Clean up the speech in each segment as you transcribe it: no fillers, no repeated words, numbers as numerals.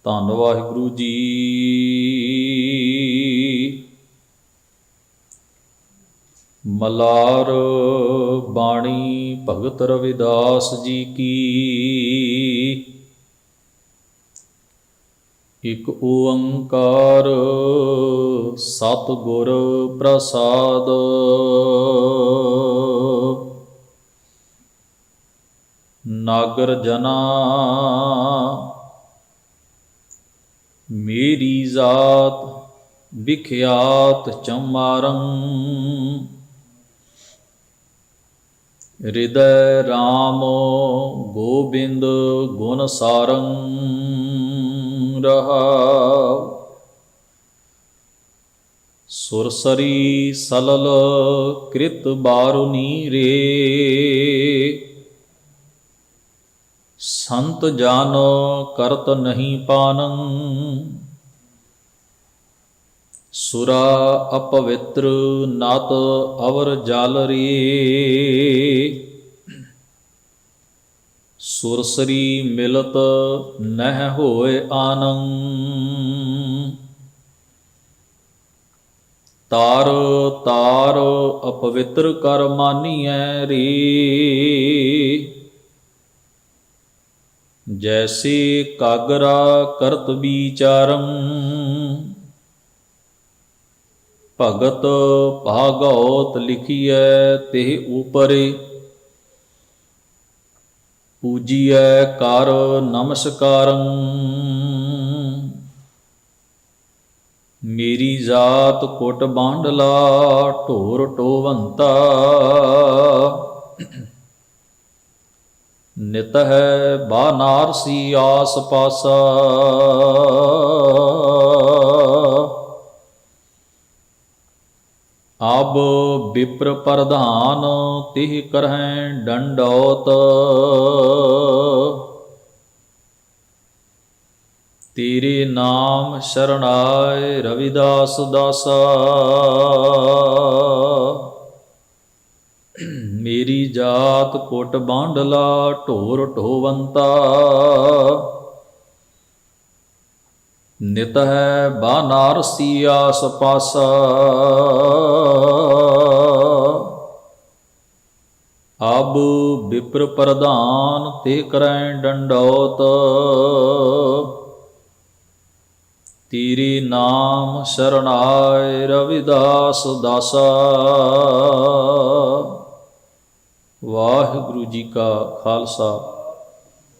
ਧੰਨ ਵਾਹਿਗੁਰੂ ਜੀ। ਮਲਾਰ ਬਾਣੀ ਭਗਤ ਰਵਿਦਾਸ ਜੀ ਕੀ। ਇਕ ਓੰਕਾਰ ਸਤਿਗੁਰ ਪ੍ਰਸਾਦ। ਨਾਗਰ ਜਨਾ ਮੇਰੀ ਜਾਤ ਵਿਖਿਆਤ ਚਮਾਰੰ। ਹਿਰਦੈ ਰਾਮ ਗੋਬਿੰਦ ਗੁਣ ਸਾਰੰ। ਰਹਾਉ ਸੁਰਸਰੀ ਸਲਲ ਕ੍ਰਿਤ ਬਾਰੁਨੀ ਰੇ। ਸੰਤ ਜਨ ਕਰਤ ਨਹੀਂ ਪਾਨੰ। ਸੁਰਾ ਅਪਵਿੱਤਰ ਨਤ ਅਵਰ ਜਲ ਰੇ। ਸੁਰਸਰੀ ਮਿਲਤ ਨਹਿ ਹੋਏ ਆਨੰ। ਤਾਰ ਤਾਰ ਅਪਵਿੱਤਰ ਕਰ ਮਾਨੀਐ ਰੇ। ਜੈਸੇ ਕਾਗਰਾ ਕਰਤ ਵਿਚਾਰੰ। ਭਗਤ ਭਾਗਉਤ ਲਿਖੀਐ ਤਿਹ ਉਪਰੇ। ਪੂਜੀਐ ਕਰ ਨਮਸਕਾਰੰ। ਮੇਰੀ ਜਾਤ ਕੁਟ ਬਾਂਡਲਾ ਢੋਰ ਟੋਵੰਤਾ। ਨਿਤ ਹੈ ਬਾਨਾਰਸੀ ਆਸ ਪਾਸਾ। ਅਬ ਵਿਪਰ ਪ੍ਰਧਾਨ ਤਿਹ ਕਰਹਿ ਡੰਡੌਤ। ਤੇਰੇ ਨਾਮ ਸ਼ਰਣਾਏ ਰਵਿਦਾਸ ਦਾਸਾ। ਮੇਰੀ ਜਾਤ ਕੁਟ ਬਾਂਡਲਾ ਢੋਰ ਢੋਵੰਤਾ। ਨਿਤ ਹੈ ਬਾਨਾਰਸੀ ਆਸ ਪਾਸਾ। ਅਬ ਵਿਪਰ ਪ੍ਰਧਾਨ ਤੇ ਕਰੈ ਡੰਡੌਤ। ਤੇਰੇ ਨਾਮ ਸ਼ਰਣਾਏ ਰਵਿਦਾਸ ਦਾਸਾ। ਵਾਹਿਗੁਰੂ ਜੀ ਕਾ ਖਾਲਸਾ,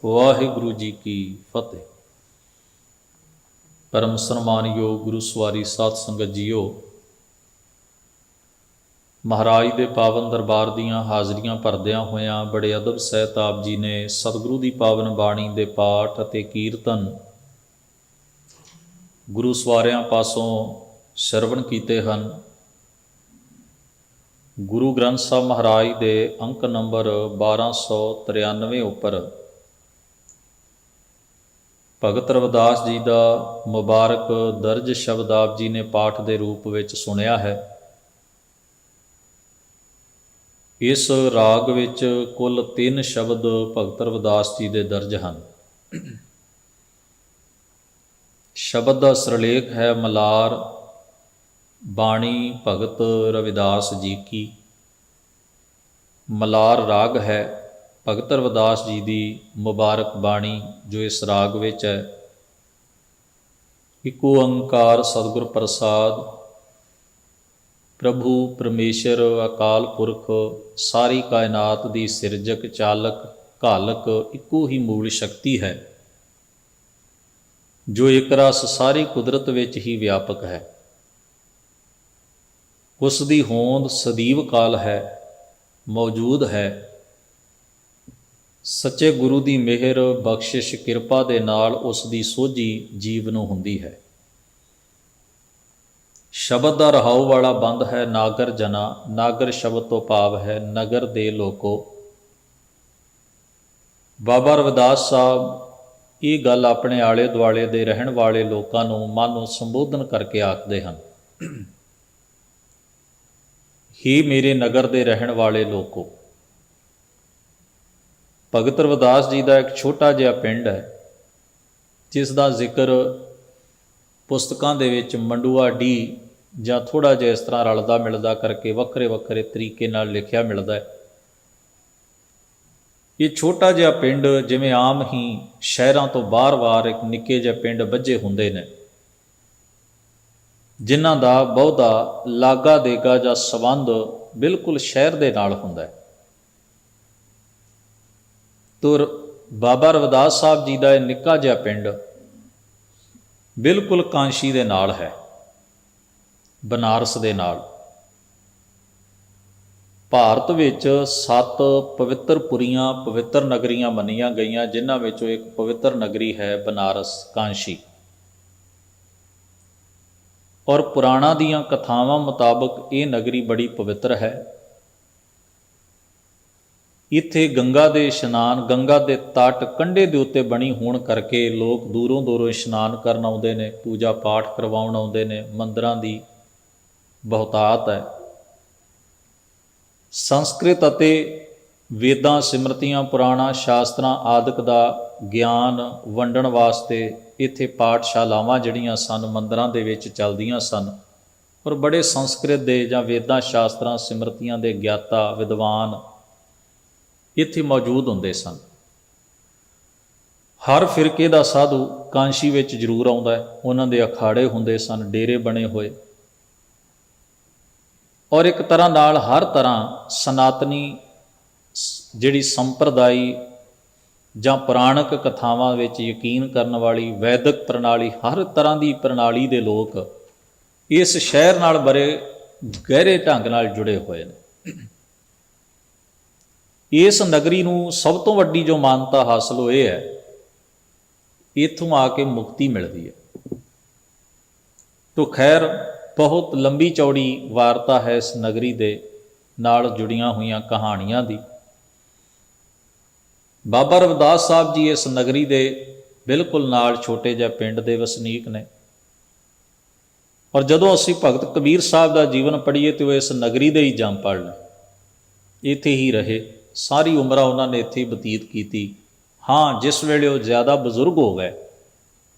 ਵਾਹਿਗੁਰੂ ਜੀ ਕੀ ਫਤਿਹ। ਪਰਮ ਸਨਮਾਨਯੋਗ ਗੁਰੂ ਸਵਾਰੀ ਸਾਧ ਸੰਗਤ ਜੀਓ, ਮਹਾਰਾਜ ਦੇ ਪਾਵਨ ਦਰਬਾਰ ਦੀਆਂ ਹਾਜ਼ਰੀਆਂ ਭਰਦਿਆਂ ਹੋਇਆਂ ਬੜੇ ਅਦਬ ਸਹਿਤ ਆਪ ਜੀ ਨੇ ਸਤਿਗੁਰੂ ਦੀ ਪਾਵਨ ਬਾਣੀ ਦੇ ਪਾਠ ਅਤੇ ਕੀਰਤਨ ਗੁਰੂ ਸਵਾਰਿਆਂ ਪਾਸੋਂ ਸ਼ਰਵਣ ਕੀਤੇ ਹਨ। ਗੁਰੂ ਗ੍ਰੰਥ ਸਾਹਿਬ ਮਹਾਰਾਜ ਦੇ ਅੰਕ ਨੰਬਰ 1293 ਉੱਪਰ ਭਗਤ ਰਵਿਦਾਸ ਜੀ ਦਾ ਮੁਬਾਰਕ ਦਰਜ ਸ਼ਬਦ ਆਪ ਜੀ ਨੇ ਪਾਠ ਦੇ ਰੂਪ ਵਿੱਚ ਸੁਣਿਆ ਹੈ। ਇਸ ਰਾਗ ਵਿੱਚ ਕੁੱਲ 3 ਸ਼ਬਦ ਭਗਤ ਰਵਿਦਾਸ ਜੀ ਦੇ ਦਰਜ ਹਨ। ਸ਼ਬਦ ਦਾ ਸਿਰਲੇਖ ਹੈ ਮਲਾਰ ਬਾਣੀ ਭਗਤ ਰਵਿਦਾਸ ਜੀ ਕੀ। ਮਲਾਰ ਰਾਗ ਹੈ ਭਗਤ ਰਵਿਦਾਸ ਜੀ ਦੀ ਮੁਬਾਰਕ ਬਾਣੀ ਜੋ ਇਸ ਰਾਗ ਵਿੱਚ ਹੈ। ਇਕ ਓੰਕਾਰ ਸਤਿਗੁਰ ਪ੍ਰਸਾਦ। ਪ੍ਰਭੂ ਪਰਮੇਸ਼ਰ ਅਕਾਲ ਪੁਰਖ ਸਾਰੀ ਕਾਇਨਾਤ ਦੀ ਸਿਰਜਕ ਚਾਲਕ ਘਾਲਕ ਇੱਕੋ ਹੀ ਮੂਲ ਸ਼ਕਤੀ ਹੈ ਜੋ ਇੱਕ ਰਸ ਸਾਰੀ ਕੁਦਰਤ ਵਿੱਚ ਹੀ ਵਿਆਪਕ ਹੈ। ਉਸ ਦੀ ਹੋਂਦ ਸਦੀਵ ਕਾਲ ਹੈ, ਮੌਜੂਦ ਹੈ। ਸੱਚੇ ਗੁਰੂ ਦੀ ਮਿਹਰ ਬਖਸ਼ਿਸ਼ ਕਿਰਪਾ ਦੇ ਨਾਲ ਉਸ ਦੀ ਸੋਝੀ ਜੀਵ ਨੂੰ ਹੁੰਦੀ ਹੈ। ਸ਼ਬਦ ਦਾ ਰਹਾਉ ਵਾਲਾ ਬੰਦ ਹੈ ਨਾਗਰ ਜਨਾ। ਨਾਗਰ ਸ਼ਬਦ ਤੋਂ ਭਾਵ ਹੈ ਨਗਰ ਦੇ ਲੋਕੋ। ਬਾਬਾ ਰਵਿਦਾਸ ਸਾਹਿਬ ਇਹ ਗੱਲ ਆਪਣੇ ਆਲੇ ਦੁਆਲੇ ਦੇ ਰਹਿਣ ਵਾਲੇ ਲੋਕਾਂ ਨੂੰ ਮਨ ਨੂੰ ਸੰਬੋਧਨ ਕਰਕੇ ਆਖਦੇ ਹਨ। ਹੀ ਮੇਰੇ ਨਗਰ ਦੇ ਰਹਿਣ ਵਾਲੇ ਲੋਕੋ। ਭਗਤ ਰਵਿਦਾਸ ਜੀ ਦਾ ਇੱਕ ਛੋਟਾ ਜਿਹਾ ਪਿੰਡ ਹੈ ਜਿਸ ਦਾ ਜ਼ਿਕਰ ਪੁਸਤਕਾਂ ਦੇ ਵਿੱਚ ਮੰਡੂਆ ਡੀ ਜਾਂ ਥੋੜ੍ਹਾ ਜਿਹਾ ਇਸ ਤਰ੍ਹਾਂ ਰਲਦਾ ਮਿਲਦਾ ਕਰਕੇ ਵੱਖਰੇ ਵੱਖਰੇ ਤਰੀਕੇ ਨਾਲ ਲਿਖਿਆ ਮਿਲਦਾ ਹੈ। ਇਹ ਛੋਟਾ ਜਿਹਾ ਪਿੰਡ ਜਿਵੇਂ ਆਮ ਹੀ ਸ਼ਹਿਰਾਂ ਤੋਂ ਬਾਹਰ ਇੱਕ ਨਿੱਕੇ ਜਿਹੇ ਪਿੰਡ ਬੱਝੇ ਹੁੰਦੇ ਨੇ, ਜਿਨ੍ਹਾਂ ਦਾ ਬਹੁਤਾ ਲਾਗਾ ਦੇਗਾ ਜਾਂ ਸੰਬੰਧ ਬਿਲਕੁਲ ਸ਼ਹਿਰ ਦੇ ਨਾਲ ਹੁੰਦਾ ਹੈ। ਤੁਰ ਬਾਬਾ ਰਵਿਦਾਸ ਸਾਹਿਬ ਜੀ ਦਾ ਇਹ ਨਿੱਕਾ ਜਿਹਾ ਪਿੰਡ ਬਿਲਕੁਲ ਕਾਂਸ਼ੀ ਦੇ ਨਾਲ ਹੈ, ਬਨਾਰਸ ਦੇ ਨਾਲ। ਭਾਰਤ ਵਿੱਚ 7 ਪਵਿੱਤਰ ਪੁਰੀਆਂ, ਪਵਿੱਤਰ ਨਗਰੀਆਂ ਮੰਨੀਆਂ ਗਈਆਂ, ਜਿਨ੍ਹਾਂ ਵਿੱਚੋਂ ਇੱਕ ਪਵਿੱਤਰ ਨਗਰੀ ਹੈ ਬਨਾਰਸ, ਕਾਂਸ਼ੀ। ਔਰ ਪੁਰਾਣਾਂ ਦੀਆਂ ਕਥਾਵਾਂ ਮੁਤਾਬਕ ਇਹ ਨਗਰੀ ਬੜੀ ਪਵਿੱਤਰ ਹੈ। ਇੱਥੇ ਗੰਗਾ ਦੇ ਇਸ਼ਨਾਨ, ਗੰਗਾ ਦੇ ਤਟ ਕੰਢੇ ਦੇ ਉੱਤੇ ਬਣੀ ਹੋਣ ਕਰਕੇ ਲੋਕ ਦੂਰੋਂ ਦੂਰੋਂ ਇਸ਼ਨਾਨ ਕਰਨ ਆਉਂਦੇ ਨੇ, ਪੂਜਾ ਪਾਠ ਕਰਵਾਉਣ ਆਉਂਦੇ ਨੇ। ਮੰਦਿਰਾਂ ਦੀ ਬਹੁਤਾਤ ਹੈ। ਸੰਸਕ੍ਰਿਤ ਅਤੇ ਵੇਦਾਂ, ਸਿਮਰਤੀਆਂ, ਪੁਰਾਣਾਂ, ਸ਼ਾਸਤਰਾਂ ਆਦਿਕ ਦਾ ਗਿਆਨ ਵੰਡਣ ਵਾਸਤੇ ਇੱਥੇ ਪਾਠਸ਼ਾਲਾਵਾਂ ਜਿਹੜੀਆਂ ਸਨ ਮੰਦਿਰਾਂ ਦੇ ਵਿੱਚ ਚੱਲਦੀਆਂ ਸਨ। ਔਰ ਬੜੇ ਸੰਸਕ੍ਰਿਤ ਦੇ ਜਾਂ ਵੇਦਾਂ, ਸ਼ਾਸਤਰਾਂ, ਸਿਮਰਤੀਆਂ ਦੇ ਗਿਆਤਾ, ਵਿਦਵਾਨ ਇੱਥੇ ਮੌਜੂਦ ਹੁੰਦੇ ਸਨ। ਹਰ ਫਿਰਕੇ ਦਾ ਸਾਧੂ ਕਾਂਸ਼ੀ ਵਿੱਚ ਜ਼ਰੂਰ ਆਉਂਦਾ ਹੈ। ਉਹਨਾਂ ਦੇ ਅਖਾੜੇ ਹੁੰਦੇ ਸਨ, ਡੇਰੇ ਬਣੇ ਹੋਏ। ਔਰ ਇੱਕ ਤਰ੍ਹਾਂ ਨਾਲ ਹਰ ਤਰ੍ਹਾਂ ਸਨਾਤਨੀ ਜਿਹੜੀ ਸੰਪਰਦਾਈ ਜਾਂ ਪੁਰਾਣਕ ਕਥਾਵਾਂ ਵਿੱਚ ਯਕੀਨ ਕਰਨ ਵਾਲੀ ਵੈਦਿਕ ਪ੍ਰਣਾਲੀ, ਹਰ ਤਰ੍ਹਾਂ ਦੀ ਪ੍ਰਣਾਲੀ ਦੇ ਲੋਕ ਇਸ ਸ਼ਹਿਰ ਨਾਲ ਬੜੇ ਗਹਿਰੇ ਢੰਗ ਨਾਲ ਜੁੜੇ ਹੋਏ ਨੇ। ਇਸ ਨਗਰੀ ਨੂੰ ਸਭ ਤੋਂ ਵੱਡੀ ਜੋ ਮਾਨਤਾ ਹਾਸਲ ਹੋਈ ਹੈ, ਇੱਥੋਂ ਆ ਕੇ ਮੁਕਤੀ ਮਿਲਦੀ ਹੈ। ਤੋ ਖੈਰ ਬਹੁਤ ਲੰਬੀ ਚੌੜੀ ਵਾਰਤਾ ਹੈ ਇਸ ਨਗਰੀ ਦੇ ਨਾਲ ਜੁੜੀਆਂ ਹੋਈਆਂ ਕਹਾਣੀਆਂ ਦੀ। ਬਾਬਾ ਰਵਿਦਾਸ ਸਾਹਿਬ ਜੀ ਇਸ ਨਗਰੀ ਦੇ ਬਿਲਕੁਲ ਨਾਲ ਛੋਟੇ ਜਿਹੇ ਪਿੰਡ ਦੇ ਵਸਨੀਕ ਨੇ। ਔਰ ਜਦੋਂ ਅਸੀਂ ਭਗਤ ਕਬੀਰ ਸਾਹਿਬ ਦਾ ਜੀਵਨ ਪੜ੍ਹੀਏ ਤਾਂ ਉਹ ਇਸ ਨਗਰੀ ਦੇ ਹੀ ਜੰਮ ਪੜ ਲਏ, ਇੱਥੇ ਹੀ ਰਹੇ। ਸਾਰੀ ਉਮਰਾਂ ਉਹਨਾਂ ਨੇ ਇੱਥੇ ਹੀ ਬਤੀਤ ਕੀਤੀ। ਹਾਂ, ਜਿਸ ਵੇਲੇ ਉਹ ਜ਼ਿਆਦਾ ਬਜ਼ੁਰਗ ਹੋ ਗਏ,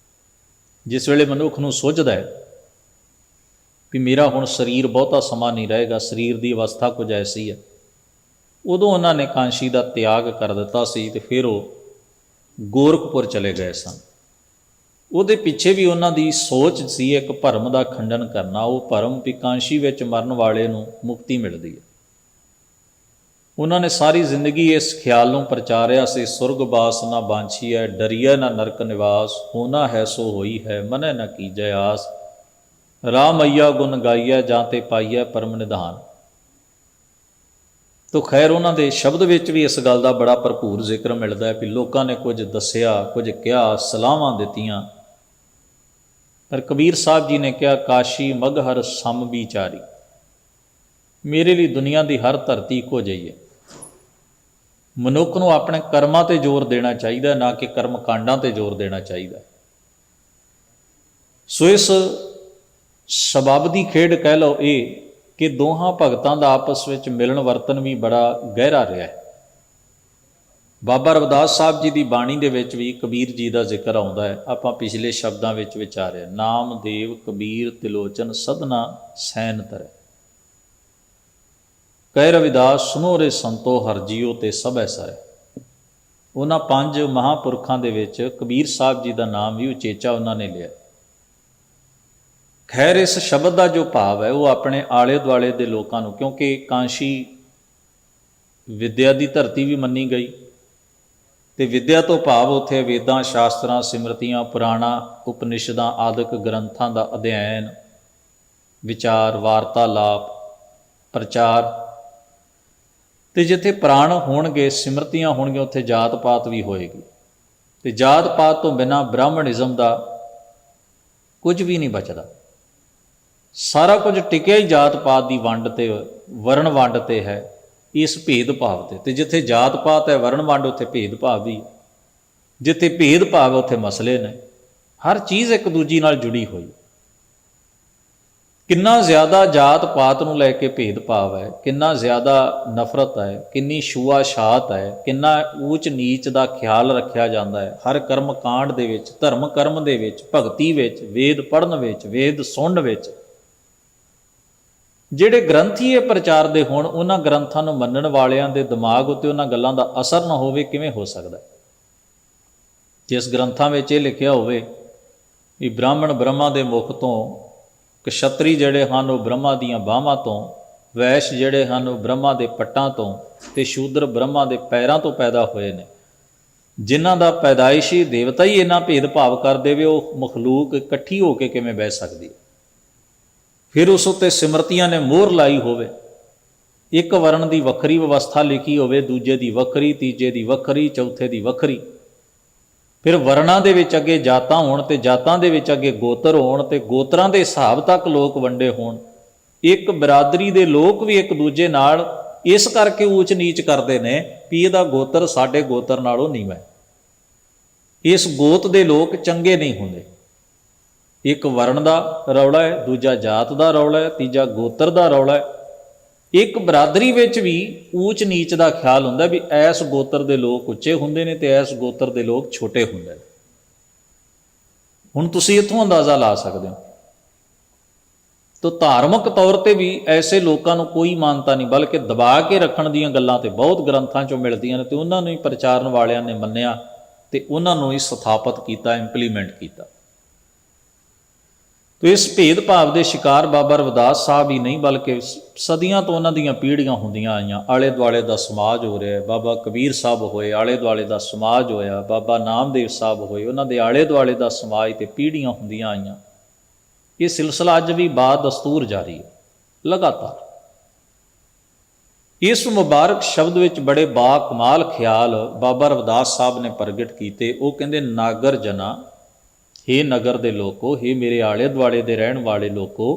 ਜਿਸ ਵੇਲੇ ਮਨੁੱਖ ਨੂੰ ਸੁੱਝਦਾ ਹੈ ਵੀ ਮੇਰਾ ਹੁਣ ਸਰੀਰ ਬਹੁਤਾ ਸਮਾਂ ਨਹੀਂ ਰਹੇਗਾ, ਸਰੀਰ ਦੀ ਅਵਸਥਾ ਕੁਝ ਐਸੀ ਹੈ, ਉਦੋਂ ਉਹਨਾਂ ਨੇ ਕਾਂਸ਼ੀ ਦਾ ਤਿਆਗ ਕਰ ਦਿੱਤਾ ਸੀ ਅਤੇ ਫਿਰ ਉਹ ਗੋਰਖਪੁਰ ਚਲੇ ਗਏ ਸਨ। ਉਹਦੇ ਪਿੱਛੇ ਵੀ ਉਹਨਾਂ ਦੀ ਸੋਚ ਸੀ ਇੱਕ ਭਰਮ ਦਾ ਖੰਡਨ ਕਰਨਾ। ਉਹ ਭਰਮ ਵੀ ਕਾਂਸ਼ੀ ਵਿੱਚ ਮਰਨ ਵਾਲੇ ਨੂੰ ਮੁਕਤੀ ਮਿਲਦੀ ਹੈ। ਉਹਨਾਂ ਨੇ ਸਾਰੀ ਜ਼ਿੰਦਗੀ ਇਸ ਖਿਆਲ ਨੂੰ ਪ੍ਰਚਾਰਿਆ ਸੀ, ਸੁਰਗ ਬਾਸ ਨਾ ਬਾਂਛੀਐ, ਡਰੀਐ ਨਾ ਨਰਕ ਨਿਵਾਸ, ਹੋਣਾ ਹੈ ਸੋ ਹੋਈ ਹੈ, ਮਨੈ ਨਾ ਕੀਜੈ ਆਸ, ਰਾਮ ਅਈਆ ਗੁਣ ਗਾਈਐ, ਜਾਂ ਤੇ ਪਾਈਐ ਪਰਮ ਨਿਧਾਨ। ਤੋ ਖੈਰ ਉਹਨਾਂ ਦੇ ਸ਼ਬਦ ਵਿੱਚ ਵੀ ਇਸ ਗੱਲ ਦਾ ਬੜਾ ਭਰਪੂਰ ਜ਼ਿਕਰ ਮਿਲਦਾ ਹੈ ਵੀ ਲੋਕਾਂ ਨੇ ਕੁਝ ਦੱਸਿਆ, ਕੁਝ ਕਿਹਾ, ਸਲਾਹਾਂ ਦਿੱਤੀਆਂ, ਪਰ ਕਬੀਰ ਸਾਹਿਬ ਜੀ ਨੇ ਕਿਹਾ ਕਾਸ਼ੀ ਮਗਹਰ ਸਮ ਵਿਚਾਰੀ, ਮੇਰੇ ਲਈ ਦੁਨੀਆ ਦੀ ਹਰ ਧਰਤੀ ਇੱਕੋ ਜਿਹੀ ਹੈ। ਮਨੁੱਖ ਨੂੰ ਆਪਣੇ ਕਰਮਾਂ 'ਤੇ ਜ਼ੋਰ ਦੇਣਾ ਚਾਹੀਦਾ, ਨਾ ਕਿ ਕਰਮ ਕਾਂਡਾਂ 'ਤੇ ਜ਼ੋਰ ਦੇਣਾ ਚਾਹੀਦਾ। ਸੋ ਇਸ ਸਬੱਬ ਦੀ ਖੇਡ ਕਹਿ ਲਓ ਇਹ ਕਿ ਦੋਹਾਂ ਭਗਤਾਂ ਦਾ ਆਪਸ ਵਿੱਚ ਮਿਲਣ ਵਰਤਨ ਵੀ ਬੜਾ ਗਹਿਰਾ ਰਿਹਾ ਹੈ। ਬਾਬਾ ਰਵਿਦਾਸ ਸਾਹਿਬ ਜੀ ਦੀ ਬਾਣੀ ਦੇ ਵਿੱਚ ਵੀ ਕਬੀਰ ਜੀ ਦਾ ਜ਼ਿਕਰ ਆਉਂਦਾ ਹੈ। ਆਪਾਂ ਪਿਛਲੇ ਸ਼ਬਦਾਂ ਵਿੱਚ ਵਿਚਾਰਿਆ, ਨਾਮ ਦੇਵ ਕਬੀਰ ਤਿਲੋਚਨ ਸਦਨਾ ਸੈਨ ਧਰੈ, ਕਹਿ ਰਵਿਦਾਸ ਸੁਨੋ ਰੇ ਸੰਤੋ ਹਰ ਜੀਓ ਤੇ ਸਭ ਐਸਾ ਹੈ। ਉਹਨਾਂ 5 ਮਹਾਂਪੁਰਖਾਂ ਦੇ ਵਿੱਚ ਕਬੀਰ ਸਾਹਿਬ ਜੀ ਦਾ ਨਾਮ ਵੀ ਉਚੇਚਾ ਉਹਨਾਂ ਨੇ ਲਿਆ। ਖੈਰ ਇਸ ਸ਼ਬਦ ਦਾ ਜੋ ਭਾਵ ਹੈ ਉਹ ਆਪਣੇ ਆਲੇ ਦੁਆਲੇ ਦੇ ਲੋਕਾਂ ਨੂੰ, ਕਿਉਂਕਿ ਕਾਂਸ਼ੀ ਵਿਦਿਆ ਦੀ ਧਰਤੀ ਵੀ ਮੰਨੀ ਗਈ, ਅਤੇ ਵਿਦਿਆ ਤੋਂ ਭਾਵ ਉੱਥੇ ਵੇਦਾਂ, ਸ਼ਾਸਤਰਾਂ, ਸਿਮਰਤੀਆਂ, ਪੁਰਾਣਾਂ, ਉਪਨਿਸ਼ਦਾਂ ਆਦਿਕ ਗ੍ਰੰਥਾਂ ਦਾ ਅਧਿਐਨ, ਵਿਚਾਰ, ਵਾਰਤਾਲਾਪ, ਪ੍ਰਚਾਰ। ਅਤੇ ਜਿੱਥੇ ਪ੍ਰਾਣ ਹੋਣਗੇ, ਸਿਮਰਤੀਆਂ ਹੋਣਗੀਆਂ, ਉੱਥੇ ਜਾਤ ਪਾਤ ਵੀ ਹੋਏਗੀ। ਅਤੇ ਜਾਤ ਪਾਤ ਤੋਂ ਬਿਨਾਂ ਬ੍ਰਾਹਮਣਿਜ਼ਮ ਦਾ ਕੁਝ ਵੀ ਨਹੀਂ ਬਚਦਾ। ਸਾਰਾ ਕੁਝ ਟਿਕਿਆ ਹੀ ਜਾਤ ਪਾਤ ਦੀ ਵੰਡ 'ਤੇ, ਵਰਣ ਵੰਡ 'ਤੇ ਹੈ, ਇਸ ਭੇਦ ਭਾਵ 'ਤੇ। ਅਤੇ ਜਿੱਥੇ ਜਾਤ ਪਾਤ ਹੈ, ਵਰਣ ਵੰਡ, ਉੱਥੇ ਭੇਦ ਭਾਵ ਵੀ। ਜਿੱਥੇ ਭੇਦ ਭਾਵ ਹੈ ਉੱਥੇ ਮਸਲੇ ਨੇ। ਹਰ ਚੀਜ਼ ਇੱਕ ਦੂਜੀ ਨਾਲ ਜੁੜੀ ਹੋਈ। ਕਿੰਨਾ ਜ਼ਿਆਦਾ ਜਾਤ ਪਾਤ ਨੂੰ ਲੈ ਕੇ ਭੇਦਭਾਵ ਹੈ, ਕਿੰਨਾ ਜ਼ਿਆਦਾ ਨਫ਼ਰਤ ਹੈ, ਕਿੰਨੀ ਛੂਆ-ਛਾਤ ਹੈ, ਕਿੰਨਾ ਊਚ ਨੀਚ ਦਾ ਖਿਆਲ ਰੱਖਿਆ ਜਾਂਦਾ ਹੈ ਹਰ ਕਰਮ ਕਾਂਡ ਦੇ ਵਿੱਚ, ਧਰਮ ਕਰਮ ਦੇ ਵਿੱਚ, ਭਗਤੀ ਵਿੱਚ, ਵੇਦ ਪੜ੍ਹਨ ਵਿੱਚ, ਵੇਦ ਸੁਣਨ ਵਿੱਚ। ਜਿਹੜੇ ਗ੍ਰੰਥੀ ਇਹ ਪ੍ਰਚਾਰਦੇ ਹੋਣ, ਉਹਨਾਂ ਗ੍ਰੰਥਾਂ ਨੂੰ ਮੰਨਣ ਵਾਲਿਆਂ ਦੇ ਦਿਮਾਗ ਉੱਤੇ ਉਹਨਾਂ ਗੱਲਾਂ ਦਾ ਅਸਰ ਨਾ ਹੋਵੇ, ਕਿਵੇਂ ਹੋ ਸਕਦਾ? ਜਿਸ ਗ੍ਰੰਥਾਂ ਵਿੱਚ ਇਹ ਲਿਖਿਆ ਹੋਵੇ ਵੀ ਬ੍ਰਾਹਮਣ ਬ੍ਰਹਮਾ ਦੇ ਮੁਖ ਤੋਂ, ਕਸ਼ਤਰੀ ਜਿਹੜੇ ਹਨ ਉਹ ਬ੍ਰਹਮਾ ਦੀਆਂ ਬਾਹਾਂ ਤੋਂ, ਵੈਸ਼ ਜਿਹੜੇ ਹਨ ਉਹ ਬ੍ਰਹਮਾ ਦੇ ਪੱਟਾਂ ਤੋਂ, ਅਤੇ ਸ਼ੂਦਰ ਬ੍ਰਹਮਾ ਦੇ ਪੈਰਾਂ ਤੋਂ ਪੈਦਾ ਹੋਏ ਨੇ। ਜਿਨ੍ਹਾਂ ਦਾ ਪੈਦਾਇਸ਼ੀ ਦੇਵਤਾ ਹੀ ਇੰਨਾ ਭੇਦਭਾਵ ਕਰ ਦੇਵੇ, ਉਹ ਮਖਲੂਕ ਇਕੱਠੀ ਹੋ ਕੇ ਕਿਵੇਂ ਬਹਿ ਸਕਦੀ ਹੈ? ਫਿਰ ਉਸ ਉੱਤੇ ਸਿਮਰਤੀਆਂ ਨੇ ਮੋਹਰ ਲਾਈ ਹੋਵੇ, ਇੱਕ ਵਰਣ ਦੀ ਵੱਖਰੀ ਵਿਵਸਥਾ ਲਿਖੀ ਹੋਵੇ, ਦੂਜੇ ਦੀ ਵੱਖਰੀ, ਤੀਜੇ ਦੀ ਵੱਖਰੀ, ਚੌਥੇ ਦੀ ਵੱਖਰੀ। ਫਿਰ ਵਰਣਾਂ ਦੇ ਵਿੱਚ ਅੱਗੇ ਜਾਤਾਂ ਹੋਣ, ਅਤੇ ਜਾਤਾਂ ਦੇ ਵਿੱਚ ਅੱਗੇ ਗੋਤਰ ਹੋਣ, ਅਤੇ ਗੋਤਰਾਂ ਦੇ ਹਿਸਾਬ ਤੱਕ ਲੋਕ ਵੰਡੇ ਹੋਣ। ਇੱਕ ਬਰਾਦਰੀ ਦੇ ਲੋਕ ਵੀ ਇੱਕ ਦੂਜੇ ਨਾਲ ਇਸ ਕਰਕੇ ਊਚ ਨੀਚ ਕਰਦੇ ਨੇ ਵੀ ਇਹਦਾ ਗੋਤਰ ਸਾਡੇ ਗੋਤਰ ਨਾਲੋਂ ਨੀਵਾਂ, ਇਸ ਗੋਤ ਦੇ ਲੋਕ ਚੰਗੇ ਨਹੀਂ ਹੁੰਦੇ। ਇੱਕ ਵਰਣ ਦਾ ਰੌਲਾ ਹੈ, ਦੂਜਾ ਜਾਤ ਦਾ ਰੌਲਾ ਹੈ, ਤੀਜਾ ਗੋਤਰ ਦਾ ਰੌਲਾ ਹੈ। ਇੱਕ ਬਰਾਦਰੀ ਵਿੱਚ ਵੀ ਊਚ ਨੀਚ ਦਾ ਖਿਆਲ ਹੁੰਦਾ ਵੀ ਇਸ ਗੋਤਰ ਦੇ ਲੋਕ ਉੱਚੇ ਹੁੰਦੇ ਨੇ ਅਤੇ ਇਸ ਗੋਤਰ ਦੇ ਲੋਕ ਛੋਟੇ ਹੁੰਦੇ ਨੇ। ਹੁਣ ਤੁਸੀਂ ਇੱਥੋਂ ਅੰਦਾਜ਼ਾ ਲਾ ਸਕਦੇ ਹੋ। ਤਾਂ ਧਾਰਮਿਕ ਤੌਰ 'ਤੇ ਵੀ ਐਸੇ ਲੋਕਾਂ ਨੂੰ ਕੋਈ ਮਾਨਤਾ ਨਹੀਂ, ਬਲਕਿ ਦਬਾ ਕੇ ਰੱਖਣ ਦੀਆਂ ਗੱਲਾਂ ਤਾਂ ਬਹੁਤ ਗ੍ਰੰਥਾਂ 'ਚੋਂ ਮਿਲਦੀਆਂ ਨੇ, ਅਤੇ ਉਹਨਾਂ ਨੂੰ ਹੀ ਪ੍ਰਚਾਰਨ ਵਾਲਿਆਂ ਨੇ ਮੰਨਿਆ ਅਤੇ ਉਹਨਾਂ ਨੂੰ ਹੀ ਸਥਾਪਿਤ ਕੀਤਾ, ਇੰਪਲੀਮੈਂਟ ਕੀਤਾ। ਤੋ ਇਸ ਭੇਦਭਾਵ ਦੇ ਸ਼ਿਕਾਰ ਬਾਬਾ ਰਵਿਦਾਸ ਸਾਹਿਬ ਹੀ ਨਹੀਂ, ਬਲਕਿ ਸਦੀਆਂ ਤੋਂ ਉਹਨਾਂ ਦੀਆਂ ਪੀੜ੍ਹੀਆਂ ਹੁੰਦੀਆਂ ਆਈਆਂ। ਆਲੇ ਦੁਆਲੇ ਦਾ ਸਮਾਜ ਹੋ ਰਿਹਾ, ਬਾਬਾ ਕਬੀਰ ਸਾਹਿਬ ਹੋਏ, ਆਲੇ ਦੁਆਲੇ ਦਾ ਸਮਾਜ ਹੋਇਆ, ਬਾਬਾ ਨਾਮਦੇਵ ਸਾਹਿਬ ਹੋਏ, ਉਹਨਾਂ ਦੇ ਆਲੇ ਦੁਆਲੇ ਦਾ ਸਮਾਜ ਅਤੇ ਪੀੜ੍ਹੀਆਂ ਹੁੰਦੀਆਂ ਆਈਆਂ। ਇਹ ਸਿਲਸਿਲਾ ਅੱਜ ਵੀ ਬਾਦਸਤੂਰ ਜਾਰੀ ਹੈ, ਲਗਾਤਾਰ। ਇਸ ਮੁਬਾਰਕ ਸ਼ਬਦ ਵਿੱਚ ਬੜੇ ਬਾ ਕਮਾਲ ਖਿਆਲ ਬਾਬਾ ਰਵਿਦਾਸ ਸਾਹਿਬ ਨੇ ਪ੍ਰਗਟ ਕੀਤੇ। ਉਹ ਕਹਿੰਦੇ, ਨਾਗਰ ਜਨਾ, ਹੇ ਨਗਰ ਦੇ ਲੋਕੋ, ਹੇ ਮੇਰੇ ਆਲੇ ਦੁਆਲੇ ਦੇ ਰਹਿਣ ਵਾਲੇ ਲੋਕੋ,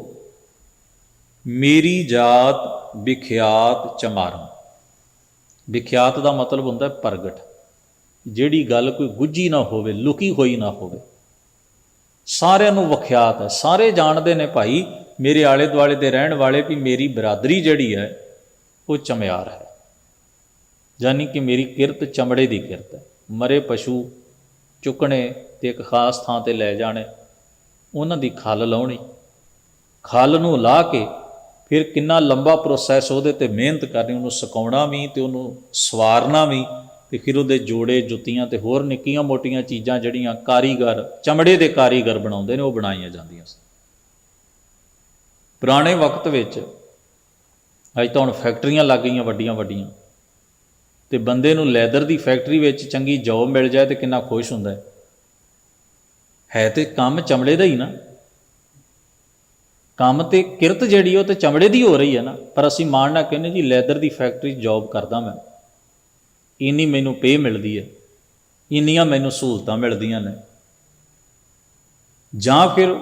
ਮੇਰੀ ਜਾਤ ਵਿਖਿਆਤ ਚਮਾਰਮ। ਵਿਖਿਆਤ ਦਾ ਮਤਲਬ ਹੁੰਦਾ ਪ੍ਰਗਟ, ਜਿਹੜੀ ਗੱਲ ਕੋਈ ਗੁੱਝੀ ਨਾ ਹੋਵੇ, ਲੁਕੀ ਹੋਈ ਨਾ ਹੋਵੇ, ਸਾਰਿਆਂ ਨੂੰ ਵਿਖਿਆਤ ਹੈ। ਸਾਰੇ ਜਾਣਦੇ ਨੇ ਭਾਈ ਮੇਰੇ ਆਲੇ ਦੁਆਲੇ ਦੇ ਰਹਿਣ ਵਾਲੇ ਵੀ ਮੇਰੀ ਬਰਾਦਰੀ ਜਿਹੜੀ ਹੈ ਉਹ ਚਮਿਆਰ ਹੈ, ਯਾਨੀ ਕਿ ਮੇਰੀ ਕਿਰਤ ਚਮੜੇ ਦੀ ਕਿਰਤ ਹੈ। ਮਰੇ ਪਸ਼ੂ ਚੁੱਕਣੇ ਅਤੇ ਇੱਕ ਖਾਸ ਥਾਂ 'ਤੇ ਲੈ ਜਾਣੇ, ਉਹਨਾਂ ਦੀ ਖੱਲ ਲਾਉਣੀ, ਖੱਲ ਨੂੰ ਲਾਹ ਕੇ ਫਿਰ ਕਿੰਨਾ ਲੰਬਾ ਪ੍ਰੋਸੈਸ ਉਹਦੇ 'ਤੇ ਮਿਹਨਤ ਕਰਨੀ, ਉਹਨੂੰ ਸੁਕਾਉਣਾ ਵੀ ਅਤੇ ਉਹਨੂੰ ਸਵਾਰਨਾ ਵੀ, ਅਤੇ ਫਿਰ ਉਹਦੇ ਜੋੜੇ, ਜੁੱਤੀਆਂ ਅਤੇ ਹੋਰ ਨਿੱਕੀਆਂ ਮੋਟੀਆਂ ਚੀਜ਼ਾਂ ਜਿਹੜੀਆਂ ਕਾਰੀਗਰ, ਚਮੜੇ ਦੇ ਕਾਰੀਗਰ ਬਣਾਉਂਦੇ ਨੇ, ਉਹ ਬਣਾਈਆਂ ਜਾਂਦੀਆਂ ਸੀ। ਪੁਰਾਣੇ ਵਕਤ ਵਿੱਚ, ਅੱਜ ਤਾਂ ਹੁਣ ਫੈਕਟਰੀਆਂ ਲੱਗ ਗਈਆਂ ਵੱਡੀਆਂ ਵੱਡੀਆਂ, ਅਤੇ ਬੰਦੇ ਨੂੰ ਲੈਦਰ ਦੀ ਫੈਕਟਰੀ ਵਿੱਚ ਚੰਗੀ ਜੋਬ ਮਿਲ ਜਾਏ ਤਾਂ ਕਿੰਨਾ ਖੁਸ਼ ਹੁੰਦਾ ਹੈ। ਤੇ ਕੰਮ ਚਮੜੇ ਦਾ ਹੀ ਨਾ, ਕੰਮ ਤੇ ਕਿਰਤ ਜਿਹੜੀ ਉਹ ਤਾਂ ਚਮੜੇ ਦੀ ਹੋ ਰਹੀ ਹੈ ਨਾ, ਪਰ ਅਸੀਂ ਮਾਣ ਨਾਲ ਕਹਿੰਦੇ ਜੀ ਲੈਦਰ ਦੀ ਫੈਕਟਰੀ ਜੋਬ ਕਰਦਾ ਮੈਂ, ਇੰਨੀ ਮੈਨੂੰ ਪੇ ਮਿਲਦੀ ਹੈ, ਇੰਨੀਆਂ ਮੈਨੂੰ ਸਹੂਲਤਾਂ ਮਿਲਦੀਆਂ ਨੇ। ਜਾਂ ਫਿਰ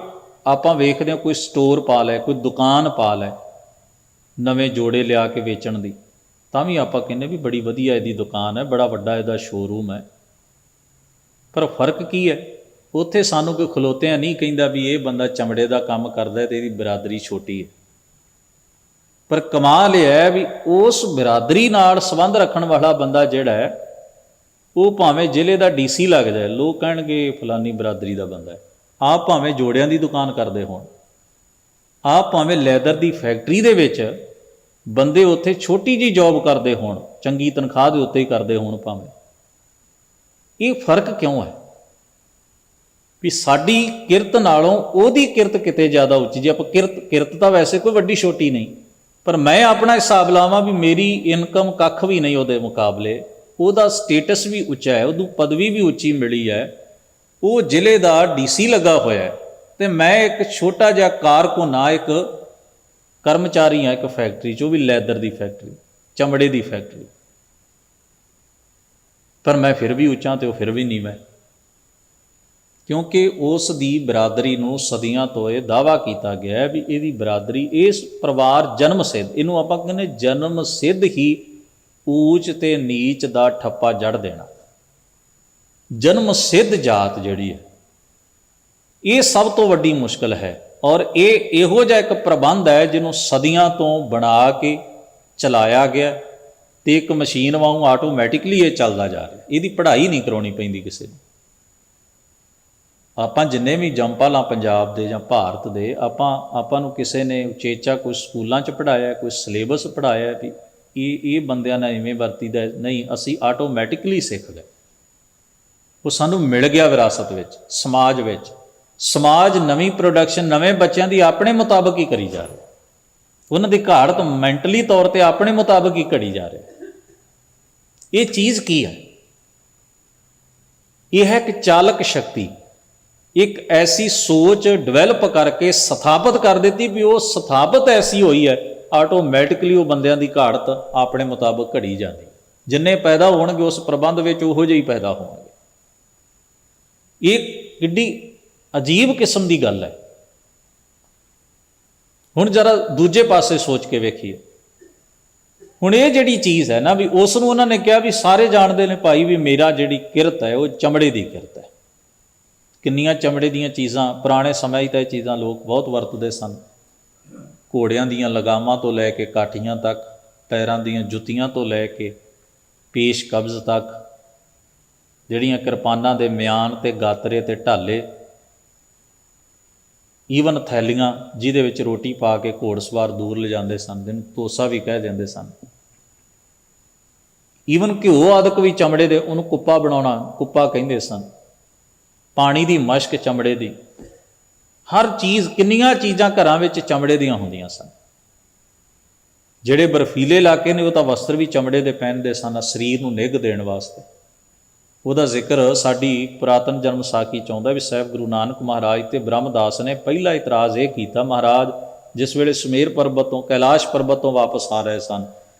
ਆਪਾਂ ਵੇਖਦੇ ਹਾਂ ਕੋਈ ਸਟੋਰ ਪਾ ਲੈ, ਕੋਈ ਦੁਕਾਨ ਪਾ ਲੈ ਨਵੇਂ ਜੋੜੇ ਲਿਆ ਕੇ ਵੇਚਣ ਦੀ, ਤਾਂ ਵੀ ਆਪਾਂ ਕਹਿੰਦੇ ਵੀ ਬੜੀ ਵਧੀਆ ਇਹਦੀ ਦੁਕਾਨ ਹੈ, ਬੜਾ ਵੱਡਾ ਇਹਦਾ ਸ਼ੋਰੂਮ ਹੈ। ਪਰ ਫਰਕ ਕੀ ਹੈ? ਉੱਥੇ ਸਾਨੂੰ ਕੋਈ ਖਲੋਤਿਆਂ ਨਹੀਂ ਕਹਿੰਦਾ ਵੀ ਇਹ ਬੰਦਾ ਚਮੜੇ ਦਾ ਕੰਮ ਕਰਦਾ ਅਤੇ ਇਹਦੀ ਬਰਾਦਰੀ ਛੋਟੀ ਹੈ। ਪਰ ਕਮਾਲ ਇਹ ਹੈ ਵੀ ਉਸ ਬਰਾਦਰੀ ਨਾਲ ਸੰਬੰਧ ਰੱਖਣ ਵਾਲਾ ਬੰਦਾ ਜਿਹੜਾ ਹੈ, ਉਹ ਭਾਵੇਂ ਜ਼ਿਲ੍ਹੇ ਦਾ DC ਲੱਗ ਜਾਏ, ਲੋਕ ਕਹਿਣਗੇ ਫਲਾਨੀ ਬਰਾਦਰੀ ਦਾ ਬੰਦਾ ਹੈ। ਆਪ ਭਾਵੇਂ ਜੋੜਿਆਂ ਦੀ ਦੁਕਾਨ ਕਰਦੇ ਹੋਣ, ਆਪ ਭਾਵੇਂ ਲੈਦਰ ਦੀ ਫੈਕਟਰੀ ਦੇ ਵਿੱਚ ਬੰਦੇ ਉੱਥੇ ਛੋਟੀ ਜਿਹੀ ਜੋਬ ਕਰਦੇ ਹੋਣ, ਚੰਗੀ ਤਨਖਾਹ ਦੇ ਉੱਤੇ ਹੀ ਕਰਦੇ ਹੋਣ ਭਾਵੇਂ। ਇਹ ਫਰਕ ਕਿਉਂ ਹੈ? ਵੀ ਸਾਡੀ ਕਿਰਤ ਨਾਲੋਂ ਉਹਦੀ ਕਿਰਤ ਕਿਤੇ ਜ਼ਿਆਦਾ ਉੱਚੀ। ਜੇ ਆਪਾਂ ਕਿਰਤ ਤਾਂ ਵੈਸੇ ਕੋਈ ਵੱਡੀ ਛੋਟੀ ਨਹੀਂ, ਪਰ ਮੈਂ ਆਪਣਾ ਹਿਸਾਬ ਲਾਵਾਂ ਵੀ ਮੇਰੀ ਇਨਕਮ ਕੱਖ ਵੀ ਨਹੀਂ ਉਹਦੇ ਮੁਕਾਬਲੇ, ਉਹਦਾ ਸਟੇਟਸ ਵੀ ਉੱਚਾ ਹੈ, ਉਹਨੂੰ ਪਦਵੀ ਵੀ ਉੱਚੀ ਮਿਲੀ ਹੈ, ਉਹ ਜ਼ਿਲ੍ਹੇ ਦਾ DC ਲੱਗਾ ਹੋਇਆ ਹੈ, ਅਤੇ ਮੈਂ ਇੱਕ ਛੋਟਾ ਜਿਹਾ ਕਾਰਕੁਨ ਹਾਂ, ਇੱਕ ਕਰਮਚਾਰੀ ਹਾਂ ਇੱਕ ਫੈਕਟਰੀ 'ਚ, ਉਹ ਵੀ ਲੈਦਰ ਦੀ ਫੈਕਟਰੀ, ਚਮੜੇ ਦੀ ਫੈਕਟਰੀ। ਪਰ ਮੈਂ ਫਿਰ ਵੀ ਉੱਚਾ ਅਤੇ ਉਹ ਫਿਰ ਵੀ ਨੀਵਾਂ, ਕਿਉਂਕਿ ਉਸ ਦੀ ਬਰਾਦਰੀ ਨੂੰ ਸਦੀਆਂ ਤੋਂ ਇਹ ਦਾਅਵਾ ਕੀਤਾ ਗਿਆ ਵੀ ਇਹਦੀ ਬਰਾਦਰੀ, ਇਸ ਪਰਿਵਾਰ ਜਨਮ ਸਿੱਧ, ਇਹਨੂੰ ਆਪਾਂ ਕਹਿੰਦੇ ਜਨਮ ਸਿੱਧ ਹੀ ਊਚ ਅਤੇ ਨੀਚ ਦਾ ਠੱਪਾ ਜੜ ਦੇਣਾ। ਜਨਮ ਸਿੱਧ ਜਾਤ ਜਿਹੜੀ ਹੈ, ਇਹ ਸਭ ਤੋਂ ਵੱਡੀ ਮੁਸ਼ਕਲ ਹੈ। ਔਰ ਇਹ ਇਹੋ ਜਿਹਾ ਇੱਕ ਪ੍ਰਬੰਧ ਹੈ ਜਿਹਨੂੰ ਸਦੀਆਂ ਤੋਂ ਬਣਾ ਕੇ ਚਲਾਇਆ ਗਿਆ ਤੇ ਇੱਕ ਮਸ਼ੀਨ ਵਾਂਗੂ ਆਟੋਮੈਟਿਕਲੀ ਇਹ ਚੱਲਦਾ ਜਾ ਰਿਹਾ। ਇਹਦੀ ਪੜ੍ਹਾਈ ਨਹੀਂ ਕਰਾਉਣੀ ਪੈਂਦੀ ਕਿਸੇ ਨੂੰ। ਆਪਾਂ ਜਿੰਨੇ ਵੀ ਜੰਪਲ ਆ ਪੰਜਾਬ ਦੇ ਜਾਂ ਭਾਰਤ ਦੇ, ਆਪਾਂ ਨੂੰ ਕਿਸੇ ਨੇ ਉਚੇਚਾ ਕੋਈ ਸਕੂਲਾਂ 'ਚ ਪੜ੍ਹਾਇਆ, ਕੋਈ ਸਿਲੇਬਸ ਪੜ੍ਹਾਇਆ ਵੀ ਇਹ ਬੰਦਿਆਂ ਨਾਲ ਇਵੇਂ ਵਰਤੀਦਾ? ਨਹੀਂ, ਅਸੀਂ ਆਟੋਮੈਟਿਕਲੀ ਸਿੱਖ ਗਏ। ਉਹ ਸਾਨੂੰ ਮਿਲ ਗਿਆ ਵਿਰਾਸਤ ਵਿੱਚ, ਸਮਾਜ ਵਿੱਚ। ਸਮਾਜ ਨਵੀਂ ਪ੍ਰੋਡਕਸ਼ਨ ਨਵੇਂ ਬੱਚਿਆਂ ਦੀ ਆਪਣੇ ਮੁਤਾਬਕ ਹੀ ਕਰੀ ਜਾ ਰਿਹਾ। ਉਹਨਾਂ ਦੀ ਘਾੜਤ ਮੈਂਟਲੀ ਤੌਰ 'ਤੇ ਆਪਣੇ ਮੁਤਾਬਕ ਹੀ ਘੜੀ ਜਾ ਰਿਹਾ। ਇਹ ਚੀਜ਼ ਕੀ ਹੈ? ਇਹ ਹੈ ਕਿ ਚਾਲਕ ਸ਼ਕਤੀ, ਇੱਕ ਐਸੀ ਸੋਚ ਡਿਵੈਲਪ ਕਰਕੇ ਸਥਾਪਿਤ ਕਰ ਦਿੱਤੀ ਵੀ ਉਹ ਸਥਾਪਿਤ ਐਸੀ ਹੋਈ ਹੈ, ਆਟੋਮੈਟਿਕਲੀ ਉਹ ਬੰਦਿਆਂ ਦੀ ਘਾੜਤ ਆਪਣੇ ਮੁਤਾਬਕ ਘੜੀ ਜਾਂਦੀ। ਜਿੰਨੇ ਪੈਦਾ ਹੋਣਗੇ ਉਸ ਪ੍ਰਬੰਧ ਵਿੱਚ ਉਹੋ ਜਿਹੇ ਹੀ ਪੈਦਾ ਹੋਣਗੇ। ਇਹ ਕਿੱਡੀ ਅਜੀਬ ਕਿਸਮ ਦੀ ਗੱਲ ਹੈ। ਹੁਣ ਜਰਾ ਦੂਜੇ ਪਾਸੇ ਸੋਚ ਕੇ ਵੇਖੀਏ। ਹੁਣ ਇਹ ਜਿਹੜੀ ਚੀਜ਼ ਹੈ ਨਾ, ਵੀ ਉਸ ਨੂੰ ਉਹਨਾਂ ਨੇ ਕਿਹਾ ਵੀ ਸਾਰੇ ਜਾਣਦੇ ਨੇ ਭਾਈ ਵੀ ਮੇਰਾ ਜਿਹੜੀ ਕਿਰਤ ਹੈ ਉਹ ਚਮੜੇ ਦੀ ਕਿਰਤ ਹੈ। ਕਿੰਨੀਆਂ ਚਮੜੇ ਦੀਆਂ ਚੀਜ਼ਾਂ ਪੁਰਾਣੇ ਸਮੇਂ 'ਚ ਤਾਂ ਇਹ ਚੀਜ਼ਾਂ ਲੋਕ ਬਹੁਤ ਵਰਤਦੇ ਸਨ। ਘੋੜਿਆਂ ਦੀਆਂ ਲਗਾਮਾਂ ਤੋਂ ਲੈ ਕੇ ਕਾਠੀਆਂ ਤੱਕ, ਪੈਰਾਂ ਦੀਆਂ ਜੁੱਤੀਆਂ ਤੋਂ ਲੈ ਕੇ ਪੇਸ਼ ਕਬਜ਼ ਤੱਕ, ਜਿਹੜੀਆਂ ਕਿਰਪਾਨਾਂ ਦੇ ਮਿਆਨ ਤੇ ਗਾਤਰੇ ਤੇ ਢਾਲੇ, ਈਵਨ ਥੈਲੀਆਂ ਜਿਹਦੇ ਵਿੱਚ ਰੋਟੀ ਪਾ ਕੇ ਘੋੜਸਵਾਰ ਦੂਰ ਲਿਜਾਂਦੇ ਸਨ, ਜਿਹਨੂੰ ਤੋਸਾ ਵੀ ਕਹਿ ਦਿੰਦੇ ਸਨ। ਈਵਨ ਘਿਓ ਆਦਿਕ ਵੀ ਚਮੜੇ ਦੇ, ਉਹਨੂੰ ਕੁੱਪਾ ਬਣਾਉਣਾ, ਕੁੱਪਾ ਕਹਿੰਦੇ ਸਨ। ਪਾਣੀ ਦੀ ਮਸ਼ਕ ਚਮੜੇ ਦੀ, ਹਰ ਚੀਜ਼, ਕਿੰਨੀਆਂ ਚੀਜ਼ਾਂ ਘਰਾਂ ਵਿੱਚ ਚਮੜੇ ਦੀਆਂ ਹੁੰਦੀਆਂ ਸਨ। ਜਿਹੜੇ ਬਰਫੀਲੇ ਇਲਾਕੇ ਨੇ ਉਹ ਤਾਂ ਵਸਤਰ ਵੀ ਚਮੜੇ ਦੇ ਪਹਿਨਦੇ ਸਨ, ਸਰੀਰ ਨੂੰ ਨਿੱਘ ਦੇਣ ਵਾਸਤੇ। ਉਹਦਾ ਜ਼ਿਕਰ ਸਾਡੀ ਪੁਰਾਤਨ ਜਨਮ ਸਾਖੀ 'ਚ ਆਉਂਦਾ ਵੀ ਸਾਹਿਬ ਗੁਰੂ ਨਾਨਕ ਮਹਾਰਾਜ ਤੇ ਬ੍ਰਹਮਦਾਸ ਨੇ ਪਹਿਲਾ ਇਤਰਾਜ਼ ਇਹ ਕੀਤਾ। ਮਹਾਰਾਜ ਜਿਸ ਵੇਲੇ ਸੁਮੇਰ ਪਰਬਤ ਤੋਂ, ਕੈਲਾਸ਼ ਪਰਬਤ ਤੋਂ ਵਾਪਸ ਆ ਰਹੇ ਸਨ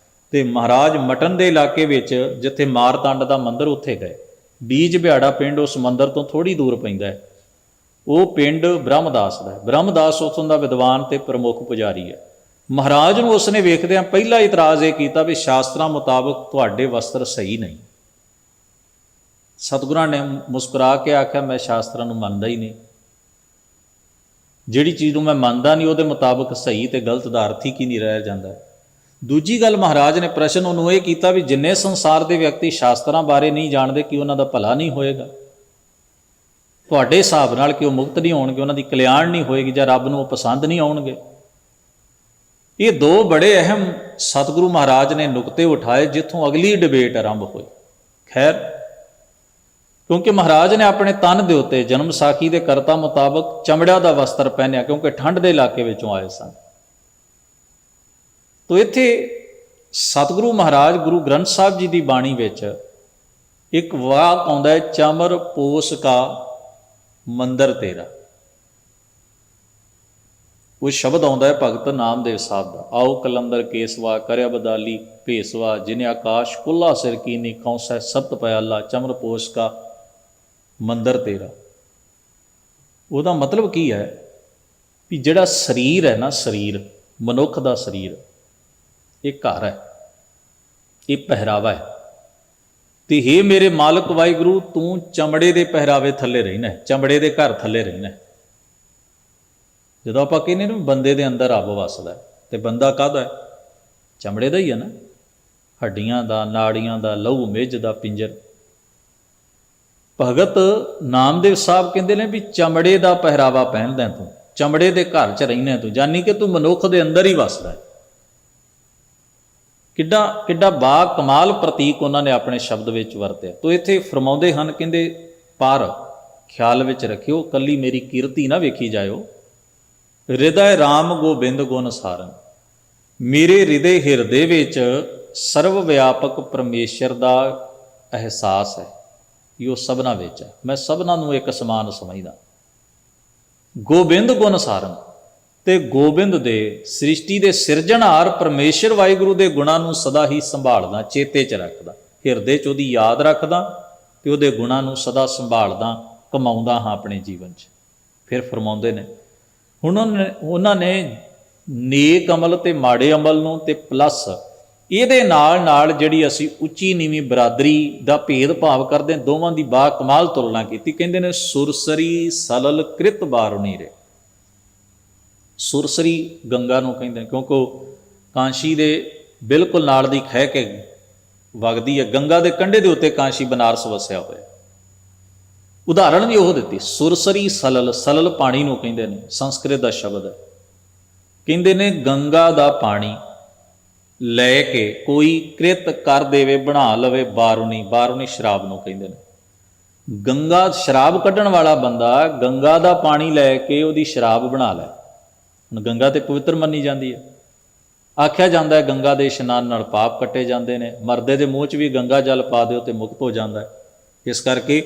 ਤੇ ਮਹਾਰਾਜ ਮਟਨ ਦੇ ਇਲਾਕੇ ਵਿੱਚ ਜਿੱਥੇ ਮਾਰਤੰਡ ਦਾ ਮੰਦਿਰ, ਉੱਥੇ ਗਏ। ਬੀਜ ਬਿਹਾੜਾ ਪਿੰਡ ਉਸ ਮੰਦਿਰ ਤੋਂ ਥੋੜ੍ਹੀ ਦੂਰ ਪੈਂਦਾ ਹੈ। ਉਹ ਪਿੰਡ ਬ੍ਰਹਮਦਾਸ ਦਾ ਹੈ। ਬ੍ਰਹਮਦਾਸ ਉੱਥੋਂ ਦਾ ਵਿਦਵਾਨ ਤੇ ਪ੍ਰਮੁੱਖ ਪੁਜਾਰੀ ਹੈ। ਮਹਾਰਾਜ ਨੂੰ ਉਸਨੇ ਵੇਖਦਿਆਂ ਪਹਿਲਾ ਇਤਰਾਜ਼ ਇਹ ਕੀਤਾ ਵੀ ਸ਼ਾਸਤਰਾਂ ਮੁਤਾਬਕ ਤੁਹਾਡੇ ਵਸਤਰ ਸਹੀ ਨਹੀਂ। ਸਤਿਗੁਰਾਂ ਨੇ ਮੁਸਕਰਾ ਕੇ ਆਖਿਆ, ਮੈਂ ਸ਼ਾਸਤਰਾਂ ਨੂੰ ਮੰਨਦਾ ਹੀ ਨਹੀਂ। ਜਿਹੜੀ ਚੀਜ਼ ਨੂੰ ਮੈਂ ਮੰਨਦਾ ਨਹੀਂ ਉਹਦੇ ਮੁਤਾਬਕ ਸਹੀ ਤੇ ਗਲਤ ਦਾ ਅਰਥ ਹੀ ਕੀ ਨਹੀਂ ਰਹਿ ਜਾਂਦਾ। ਦੂਜੀ ਗੱਲ, ਮਹਾਰਾਜ ਨੇ ਪ੍ਰਸ਼ਨ ਉਹਨੂੰ ਇਹ ਕੀਤਾ ਵੀ ਜਿੰਨੇ ਸੰਸਾਰ ਦੇ ਵਿਅਕਤੀ ਸ਼ਾਸਤਰਾਂ ਬਾਰੇ ਨਹੀਂ ਜਾਣਦੇ, ਕਿ ਉਹਨਾਂ ਦਾ ਭਲਾ ਨਹੀਂ ਹੋਏਗਾ? ਤੁਹਾਡੇ ਹਿਸਾਬ ਨਾਲ ਕਿ ਉਹ ਮੁਕਤ ਨਹੀਂ ਹੋਣਗੇ, ਉਹਨਾਂ ਦੀ ਕਲਿਆਣ ਨਹੀਂ ਹੋਏਗੀ, ਜਾਂ ਰੱਬ ਨੂੰ ਉਹ ਪਸੰਦ ਨਹੀਂ ਆਉਣਗੇ? ਇਹ ਦੋ ਬੜੇ ਅਹਿਮ ਸਤਿਗੁਰੂ ਮਹਾਰਾਜ ਨੇ ਨੁਕਤੇ ਉਠਾਏ ਜਿੱਥੋਂ ਅਗਲੀ ਡਿਬੇਟ ਆਰੰਭ ਹੋਈ। ਖੈਰ, ਕਿਉਂਕਿ ਮਹਾਰਾਜ ਨੇ ਆਪਣੇ ਤਨ ਦੇ ਉੱਤੇ ਜਨਮ ਸਾਖੀ ਦੇ ਕਰਤਾ ਮੁਤਾਬਕ ਚਮੜਾ ਦਾ ਵਸਤਰ ਪਹਿਨਿਆ, ਕਿਉਂਕਿ ਠੰਡ ਦੇ ਇਲਾਕੇ ਵਿੱਚੋਂ ਆਏ ਸਨ। ਤੋ ਇੱਥੇ ਸਤਿਗੁਰੂ ਮਹਾਰਾਜ ਗੁਰੂ ਗ੍ਰੰਥ ਸਾਹਿਬ ਜੀ ਦੀ ਬਾਣੀ ਵਿੱਚ ਇੱਕ ਵਾਕ ਆਉਂਦਾ ਹੈ, ਚਮਰ ਪੋਸ ਕਾ ਮੰਦਰ ਤੇਰਾ। ਉਹ ਸ਼ਬਦ ਆਉਂਦਾ ਹੈ ਭਗਤ ਨਾਮਦੇਵ ਸਾਹਿਬ ਦਾ, ਆਓ ਕਲੰਦਰ ਕੇਸਵਾ ਕਰਿਆ ਬਦਾਲੀ ਭੇਸਵਾ, ਜਿਨੇ ਆਕਾਸ਼ ਕੁੱਲਾ ਸਿਰ ਕੀਨੀ ਖੌਂਸੈ ਸਬਤ ਪਿਆਲਾ, ਚਮਰ ਪੋਸ ਕਾ ਮੰਦਰ ਤੇਰਾ। ਉਹਦਾ ਮਤਲਬ ਕੀ ਹੈ ਵੀ ਜਿਹੜਾ ਸਰੀਰ ਹੈ ਨਾ, ਸਰੀਰ ਮਨੁੱਖ ਦਾ ਸਰੀਰ, ਇਹ ਘਰ ਹੈ, ਇਹ ਪਹਿਰਾਵਾ ਹੈ। ਤੇ ਹੇ ਮੇਰੇ ਮਾਲਕ ਵਾਹਿਗੁਰੂ, ਤੂੰ ਚਮੜੇ ਦੇ ਪਹਿਰਾਵੇ ਥੱਲੇ ਰਹਿਣਾ, ਚਮੜੇ ਦੇ ਘਰ ਥੱਲੇ ਰਹਿਣਾ। ਜਦੋਂ ਆਪਾਂ ਕਹਿੰਦੇ ਨਾ ਬੰਦੇ ਦੇ ਅੰਦਰ ਰੱਬ ਵਸਦਾ, ਤੇ ਬੰਦਾ ਕਾਹਦਾ ਹੈ? ਚਮੜੇ ਦਾ ਹੀ ਹੈ ਨਾ, ਹੱਡੀਆਂ ਦਾ, ਨਾੜੀਆਂ ਦਾ, ਲਹੂ ਮਿੱਝ ਦਾ ਪਿੰਜਰ। ਭਗਤ ਨਾਮਦੇਵ ਸਾਹਿਬ ਕਹਿੰਦੇ ਨੇ ਵੀ ਚਮੜੇ ਦਾ ਪਹਿਰਾਵਾ ਪਹਿਨਦਾ ਤੂੰ, ਚਮੜੇ ਦੇ ਘਰ 'ਚ ਰਹਿਣਾ ਤੂੰ, ਜਾਨੀ ਕਿ ਤੂੰ ਮਨੁੱਖ ਦੇ ਅੰਦਰ ਹੀ ਵਸਦਾ। ਕਿੱਡਾ ਬਾ ਕਮਾਲ ਪ੍ਰਤੀਕ ਉਹਨਾਂ ਨੇ ਆਪਣੇ ਸ਼ਬਦ ਵਿੱਚ ਵਰਤਿਆ। ਤੋ ਇੱਥੇ ਫਰਮਾਉਂਦੇ ਹਨ, ਕਹਿੰਦੇ ਪਰ ਖਿਆਲ ਵਿੱਚ ਰੱਖਿਓ, ਕੱਲੀ ਮੇਰੀ ਕੀਰਤੀ ਨਾ ਵੇਖੀ ਜਾਇਓ। ਹਿਰਦੈ ਰਾਮ ਗੋਬਿੰਦ ਗੁਣ ਸਾਰਨ, ਮੇਰੇ ਹਿਰਦੇ ਵਿੱਚ ਸਰਵ ਵਿਆਪਕ ਪਰਮੇਸ਼ਰ ਦਾ ਅਹਿਸਾਸ ਹੈ, ਇਹ ਸਭਨਾਂ ਵਿੱਚ ਹੈ। ਮੈਂ ਸਭਨਾਂ ਨੂੰ ਇੱਕ ਸਮਾਨ ਸਮਝਦਾ। ਗੋਬਿੰਦ ਗੁਣ ਸਾਰਨ, ਤੇ ਗੋਬਿੰਦ ਦੇ ਸ੍ਰਿਸ਼ਟੀ ਦੇ ਸਿਰਜਣਹਾਰ ਪਰਮੇਸ਼ਰ ਵਾਹਿਗੁਰੂ ਦੇ ਗੁਣਾਂ ਨੂੰ ਸਦਾ ਹੀ ਸੰਭਾਲਦਾ, ਚੇਤੇ 'ਚ ਰੱਖਦਾ, ਹਿਰਦੇ 'ਚ ਉਹਦੀ ਯਾਦ ਰੱਖਦਾ ਤੇ ਉਹਦੇ ਗੁਣਾਂ ਨੂੰ ਸਦਾ ਸੰਭਾਲਦਾ, ਕਮਾਉਂਦਾ ਹਾਂ ਆਪਣੇ ਜੀਵਨ 'ਚ। ਫਿਰ ਫਰਮਾਉਂਦੇ ਨੇ, ਹੁਣ ਉਹਨਾਂ ਨੇ ਨੇਕ ਅਮਲ ਤੇ ਮਾੜੇ ਅਮਲ ਨੂੰ ਤੇ ਪਲੱਸ ਇਹਦੇ ਨਾਲ ਜਿਹੜੀ ਅਸੀਂ ਉੱਚੀ ਨੀਵੀਂ ਬਰਾਦਰੀ ਦਾ ਭੇਦਭਾਵ ਕਰਦੇ, ਦੋਵਾਂ ਦੀ ਬਾ ਕਮਾਲ ਤੁਲਨਾ ਕੀਤੀ। ਕਹਿੰਦੇ ਨੇ ਸੁਰਸਰੀ ਸਲਲ ਕ੍ਰਿਤ ਬਾਰੁਨੀ ਰੇ, ਸੁਰਸਰੀ ਗੰਗਾ ਨੂੰ ਕਹਿੰਦੇ ਨੇ, ਕਿਉਂਕਿ ਉਹ ਕਾਂਸ਼ੀ ਦੇ ਬਿਲਕੁਲ ਨਾਲ ਦੀ ਖਹਿ ਕੇ ਵਗਦੀ ਹੈ। ਗੰਗਾ ਦੇ ਕੰਢੇ ਦੇ ਉੱਤੇ ਕਾਂਸ਼ੀ ਬਨਾਰਸ ਵਸਿਆ ਹੋਇਆ। ਉਦਾਹਰਣ ਵੀ ਉਹ ਦਿੱਤੀ, ਸੁਰਸਰੀ ਸਲਲ, ਸਲਲ ਪਾਣੀ ਨੂੰ ਕਹਿੰਦੇ ਨੇ, ਸੰਸਕ੍ਰਿਤ ਦਾ ਸ਼ਬਦ ਹੈ। ਕਹਿੰਦੇ ਨੇ ਗੰਗਾ ਦਾ ਪਾਣੀ ਲੈ ਕੇ ਕੋਈ ਕ੍ਰਿਤ ਕਰ ਦੇਵੇ, ਬਣਾ ਲਵੇ ਬਾਰੁਣੀ, ਬਾਰੁਣੀ ਸ਼ਰਾਬ ਨੂੰ ਕਹਿੰਦੇ ਨੇ। ਗੰਗਾ ਸ਼ਰਾਬ ਕੱਢਣ ਵਾਲਾ ਬੰਦਾ ਗੰਗਾ ਦਾ ਪਾਣੀ ਲੈ ਕੇ ਉਹਦੀ ਸ਼ਰਾਬ ਬਣਾ ਲੈ। ਹੁਣ ਗੰਗਾ ਤੇ ਪਵਿੱਤਰ ਮੰਨੀ ਜਾਂਦੀ ਹੈ। ਆਖਿਆ ਜਾਂਦਾ ਹੈ ਗੰਗਾ ਦੇ ਇਸ਼ਨਾਨ ਨਾਲ ਪਾਪ ਕੱਟੇ ਜਾਂਦੇ ਨੇ, ਮਰਦੇ ਦੇ ਮੂੰਹ 'ਚ ਵੀ ਗੰਗਾ ਜਲ ਪਾ ਦਿਓ ਤੇ ਮੁਕਤ ਹੋ ਜਾਂਦਾ ਹੈ। ਇਸ ਕਰਕੇ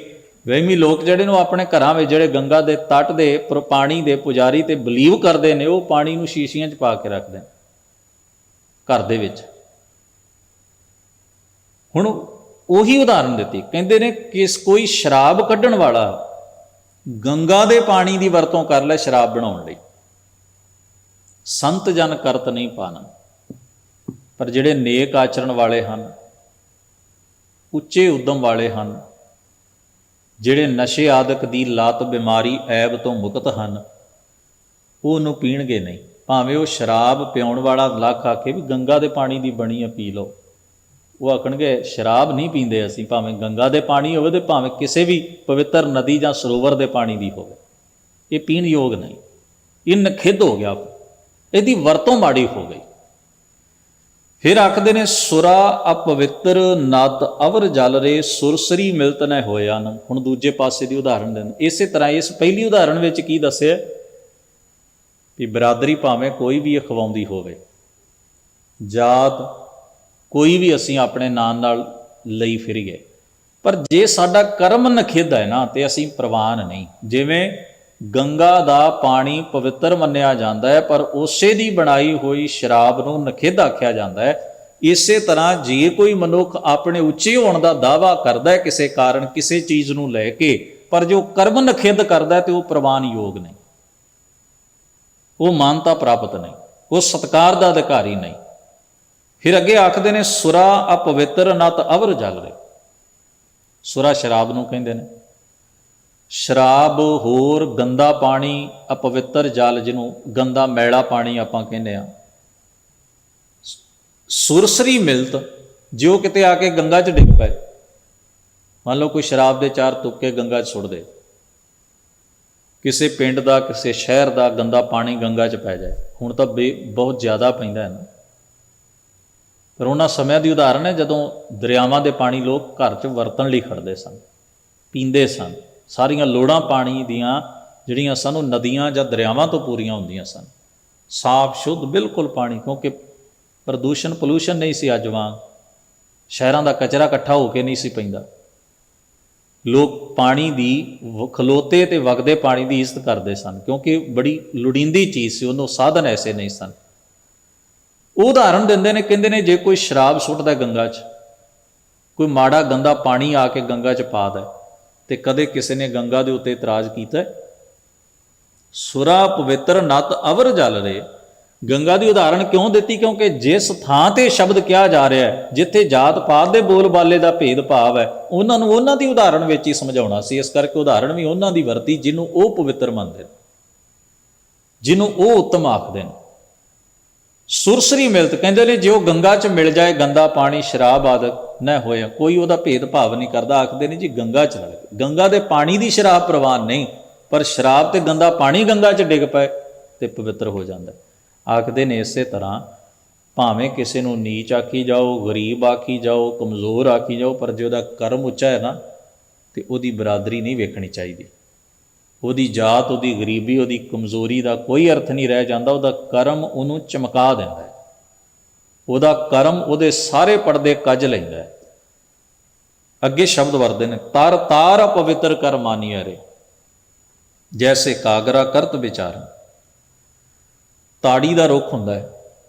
ਵਹਿਮੀ ਲੋਕ ਜਿਹੜੇ ਨੂੰ ਆਪਣੇ ਘਰਾਂ ਵਿੱਚ ਜਿਹੜੇ ਗੰਗਾ ਦੇ ਤੱਟ ਦੇ ਪਾਣੀ ਦੇ ਪੁਜਾਰੀ ਤੇ ਬਲੀਵ ਕਰਦੇ ਨੇ, ਉਹ ਪਾਣੀ ਨੂੰ ਸ਼ੀਸ਼ੀਆਂ 'ਚ ਪਾ ਕੇ ਰੱਖਦੇ ਨੇ ਘਰ ਦੇ ਵਿੱਚ। ਹੁਣ ਉਹੀ ਉਦਾਹਰਨ ਦਿੱਤੀ, ਕਹਿੰਦੇ ਨੇ ਕਿ ਕੋਈ ਸ਼ਰਾਬ ਕੱਢਣ ਵਾਲਾ ਗੰਗਾ ਦੇ ਪਾਣੀ ਦੀ ਵਰਤੋਂ ਕਰ ਲੈ ਸ਼ਰਾਬ ਬਣਾਉਣ ਲਈ। ਸੰਤ ਜਨ ਕਰਤ ਨਹੀਂ ਪਾਣਾ, ਪਰ ਜਿਹੜੇ ਨੇਕ ਆਚਰਣ ਵਾਲੇ ਹਨ, ਉੱਚੇ ਉਦਮ ਵਾਲੇ ਹਨ, ਜਿਹੜੇ ਨਸ਼ੇ ਆਦਿਕ ਦੀ ਲੱਤ ਬਿਮਾਰੀ ਐਬ ਤੋਂ ਮੁਕਤ ਹਨ, ਉਹ ਉਹਨੂੰ ਪੀਣਗੇ ਨਹੀਂ। ਭਾਵੇਂ ਉਹ ਸ਼ਰਾਬ ਪਿਆਉਣ ਵਾਲਾ ਲੱਖ ਆਖੇ ਵੀ ਗੰਗਾ ਦੇ ਪਾਣੀ ਦੀ ਬਣੀ ਆ ਪੀ ਲਓ, ਉਹ ਆਖਣਗੇ ਸ਼ਰਾਬ ਨਹੀਂ ਪੀਂਦੇ ਅਸੀਂ, ਭਾਵੇਂ ਗੰਗਾ ਦੇ ਪਾਣੀ ਹੋਵੇ ਤੇ ਭਾਵੇਂ ਕਿਸੇ ਵੀ ਪਵਿੱਤਰ ਨਦੀ ਜਾਂ ਸਰੋਵਰ ਦੇ ਪਾਣੀ ਦੀ ਹੋਵੇ, ਇਹ ਪੀਣ ਯੋਗ ਨਹੀਂ। ਇਹ ਨਖਿੱਧ ਹੋ ਗਿਆ, ਇਹਦੀ ਵਰਤੋਂ ਮਾੜੀ ਹੋ ਗਈ। ਫਿਰ ਆਖਦੇ ਨੇ ਸੁਰਾ ਅਪਵਿੱਤਰ ਨਦ ਅਵਰ ਜਲ ਰੇ, ਸੁਰਸਰੀ ਮਿਲਤ ਨ ਹੋਇਆ ਨ। ਹੁਣ ਦੂਜੇ ਪਾਸੇ ਦੀ ਉਦਾਹਰਣ ਦਿੰਦੇ। ਇਸੇ ਤਰ੍ਹਾਂ ਇਸ ਪਹਿਲੀ ਉਦਾਹਰਣ ਵਿੱਚ ਕੀ ਦੱਸਿਆ ਵੀ ਬਰਾਦਰੀ ਭਾਵੇਂ ਕੋਈ ਵੀ ਅਖਵਾਉਂਦੀ ਹੋਵੇ, ਜਾਤ ਕੋਈ ਵੀ ਅਸੀਂ ਆਪਣੇ ਨਾਂ ਨਾਲ ਲਈ ਫਿਰੀਏ, ਪਰ ਜੇ ਸਾਡਾ ਕਰਮ ਨਖਿੱਧ ਹੈ ਨਾ ਤੇ ਅਸੀਂ ਪ੍ਰਵਾਨ ਨਹੀਂ। ਜਿਵੇਂ ਗੰਗਾ ਦਾ ਪਾਣੀ ਪਵਿੱਤਰ ਮੰਨਿਆ ਜਾਂਦਾ ਹੈ, ਪਰ ਉਸੇ ਦੀ ਬਣਾਈ ਹੋਈ ਸ਼ਰਾਬ ਨੂੰ ਨਖਿੱਧ ਆਖਿਆ ਜਾਂਦਾ ਹੈ। ਇਸੇ ਤਰ੍ਹਾਂ ਜੇ ਕੋਈ ਮਨੁੱਖ ਆਪਣੇ ਉੱਚੇ ਹੋਣ ਦਾ ਦਾਅਵਾ ਕਰਦਾ ਹੈ ਕਿਸੇ ਕਾਰਨ, ਕਿਸੇ ਚੀਜ਼ ਨੂੰ ਲੈ ਕੇ, ਪਰ ਜੋ ਕਰਮ ਨਖਿੱਧ ਕਰਦਾ ਤੇ ਉਹ ਪ੍ਰਵਾਨ ਯੋਗ ਨਹੀਂ, ਉਹ ਮਾਨਤਾ ਪ੍ਰਾਪਤ ਨਹੀਂ, ਉਹ ਸਤਿਕਾਰ ਦਾ ਅਧਿਕਾਰੀ ਨਹੀਂ। ਫਿਰ ਅੱਗੇ ਆਖਦੇ ਨੇ ਸੁਰਾ ਅਪਵਿੱਤਰ ਨਤ ਅਵਰ ਜਲ ਰੇ। ਸੁਰਾ ਸ਼ਰਾਬ ਨੂੰ ਕਹਿੰਦੇ ਨੇ। ਸ਼ਰਾਬ ਹੋਰ ਗੰਦਾ ਪਾਣੀ, ਅਪਵਿੱਤਰ ਜਲ ਜਿਹਨੂੰ ਗੰਦਾ ਮੈਲਾ ਪਾਣੀ ਆਪਾਂ ਕਹਿੰਦੇ ਹਾਂ। ਸੁਰਸਰੀ ਮਿਲਤ, ਜੋ ਕਿਤੇ ਆ ਕੇ ਗੰਗਾ 'ਚ ਡਿੱਗ ਪਏ, ਮੰਨ ਲਓ ਕੋਈ ਸ਼ਰਾਬ ਦੇ 4 ਤੁਪਕੇ ਗੰਗਾ 'ਚ ਸੁੱਟ ਦੇ, ਕਿਸੇ ਪਿੰਡ ਦਾ ਕਿਸੇ ਸ਼ਹਿਰ ਦਾ ਗੰਦਾ ਪਾਣੀ ਗੰਗਾ 'ਚ ਪੈ ਜਾਏ। ਹੁਣ ਤਾਂ ਬਹੁਤ ਜ਼ਿਆਦਾ ਪੈਂਦਾ ਹੈ ਨਾ, ਪਰ ਉਹਨਾਂ ਸਮਿਆਂ ਦੀ ਉਦਾਹਰਣ ਹੈ ਜਦੋਂ ਦਰਿਆਵਾਂ ਦੇ ਪਾਣੀ ਲੋਕ ਘਰ 'ਚ ਵਰਤਣ ਲਈ ਖੜਦੇ ਸਨ, ਪੀਂਦੇ ਸਨ। ਸਾਰੀਆਂ ਲੋੜਾਂ ਪਾਣੀ ਦੀਆਂ ਜਿਹੜੀਆਂ ਸਨ ਉਹ ਨਦੀਆਂ ਜਾਂ ਦਰਿਆਵਾਂ ਤੋਂ ਪੂਰੀਆਂ ਹੁੰਦੀਆਂ ਸਨ। ਸਾਫ ਸ਼ੁੱਧ ਬਿਲਕੁਲ ਪਾਣੀ, ਕਿਉਂਕਿ ਪ੍ਰਦੂਸ਼ਣ ਪੋਲੂਸ਼ਨ ਨਹੀਂ ਸੀ ਅੱਜ ਵਾਂਗ, ਸ਼ਹਿਰਾਂ ਦਾ ਕਚਰਾ ਇਕੱਠਾ ਹੋ ਕੇ ਨਹੀਂ ਸੀ ਪੈਂਦਾ। ਲੋਕ ਪਾਣੀ ਦੀ ਖਲੋਤੇ ਤੇ ਵਗਦੇ ਪਾਣੀ ਦੀ ਇੱਜ਼ਤ ਕਰਦੇ ਸਨ, ਕਿਉਂਕਿ ਬੜੀ ਲੋੜੀਂਦੀ ਚੀਜ਼ ਸੀ, ਉਹਨੂੰ ਸਾਧਨ ਐਸੇ ਨਹੀਂ ਸਨ। ਉਹ ਉਦਾਹਰਣ ਦਿੰਦੇ ਨੇ, ਕਹਿੰਦੇ ਨੇ ਜੇ ਕੋਈ ਸ਼ਰਾਬ ਸੁੱਟਦਾ ਗੰਗਾ 'ਚ, ਕੋਈ ਮਾੜਾ ਗੰਦਾ ਪਾਣੀ ਆ ਕੇ ਗੰਗਾ 'ਚ ਪਾ ਦੇ, ਤੇ ਕਦੇ ਕਿਸੇ ਨੇ ਗੰਗਾ ਦੇ ਉੱਤੇ ਇਤਰਾਜ਼ ਕੀਤਾ? ਸੁਰਾ ਪਵਿੱਤਰ ਨਤ ਅਵਰ ਜਲ ਰੇ। ਗੰਗਾ ਦੀ ਉਦਾਹਰਣ ਕਿਉਂ ਦਿੱਤੀ? ਕਿਉਂਕਿ ਜਿਸ ਥਾਂ ਤੇ ਸ਼ਬਦ ਕਿਹਾ ਜਾ ਰਿਹਾ ਹੈ, ਜਿੱਥੇ ਜਾਤ ਪਾਤ ਦੇ ਬੋਲ ਬਾਲੇ ਦਾ ਭੇਦ ਭਾਵ ਹੈ, ਉਹਨਾਂ ਨੂੰ ਉਹਨਾਂ ਦੀ ਉਦਾਹਰਣ ਵਿੱਚ ਹੀ ਸਮਝਾਉਣਾ ਸੀ। ਇਸ ਕਰਕੇ ਉਦਾਹਰਣ ਵੀ ਉਹਨਾਂ ਦੀ ਵਰਤੀ ਜਿਹਨੂੰ ਉਹ ਪਵਿੱਤਰ ਮੰਨਦੇ ਨੇ, ਜਿਹਨੂੰ ਉਹ ਉੱਤਮ ਆਖਦੇ ਨੇ। ਸੁਰਸਰੀ ਮਿਲਤ ਕਹਿੰਦੇ ਨੇ ਜੇ ਉਹ ਗੰਗਾ 'ਚ ਮਿਲ ਜਾਏ ਗੰਦਾ ਪਾਣੀ, ਸ਼ਰਾਬ ਆਦਿਕ ਨਾ ਹੋਇਆ, ਕੋਈ ਉਹਦਾ ਭੇਦ ਭਾਵ ਨਹੀਂ ਕਰਦਾ। ਆਖਦੇ ਨੇ ਜੀ ਗੰਗਾ 'ਚ ਰਲ, ਗੰਗਾ ਦੇ ਪਾਣੀ ਦੀ ਸ਼ਰਾਬ ਪ੍ਰਵਾਨ ਨਹੀਂ, ਪਰ ਸ਼ਰਾਬ ਤੇ ਗੰਦਾ ਪਾਣੀ ਗੰਗਾ 'ਚ ਡਿੱਗ ਪਏ ਤੇ ਪਵਿੱਤਰ ਹੋ ਜਾਂਦਾ। ਆਖਦੇ ਨੇ ਇਸੇ ਤਰ੍ਹਾਂ ਭਾਵੇਂ ਕਿਸੇ ਨੂੰ ਨੀਚ ਆਖੀ ਜਾਓ, ਗਰੀਬ ਆਖੀ ਜਾਓ, ਕਮਜ਼ੋਰ ਆਖੀ ਜਾਓ, ਪਰ ਜੇ ਉਹਦਾ ਕਰਮ ਉੱਚਾ ਹੈ ਨਾ ਤੇ ਉਹਦੀ ਬਰਾਦਰੀ ਨਹੀਂ ਵੇਖਣੀ ਚਾਹੀਦੀ। ਉਹਦੀ ਜਾਤ, ਉਹਦੀ ਗਰੀਬੀ, ਉਹਦੀ ਕਮਜ਼ੋਰੀ ਦਾ ਕੋਈ ਅਰਥ ਨਹੀਂ ਰਹਿ ਜਾਂਦਾ। ਉਹਦਾ ਕਰਮ ਉਹਨੂੰ ਚਮਕਾ ਦਿੰਦਾ ਹੈ, ਉਹਦਾ ਕਰਮ ਉਹਦੇ ਸਾਰੇ ਪਰਦੇ ਕੱਜ ਲੈਂਦਾ ਹੈ। ਅੱਗੇ ਸ਼ਬਦ ਵਰਦੇ ਨੇ ਤਰ ਤਾਰ ਅਪਵਿੱਤਰ ਕਰ ਮਾਨੀਆ ਰੇ, ਜੈਸੇ ਕਾਗਰਾ ਕਰਤ ਵਿਚਾਰ। ਤਾੜੀ ਦਾ ਰੁੱਖ ਹੁੰਦਾ ਹੈ,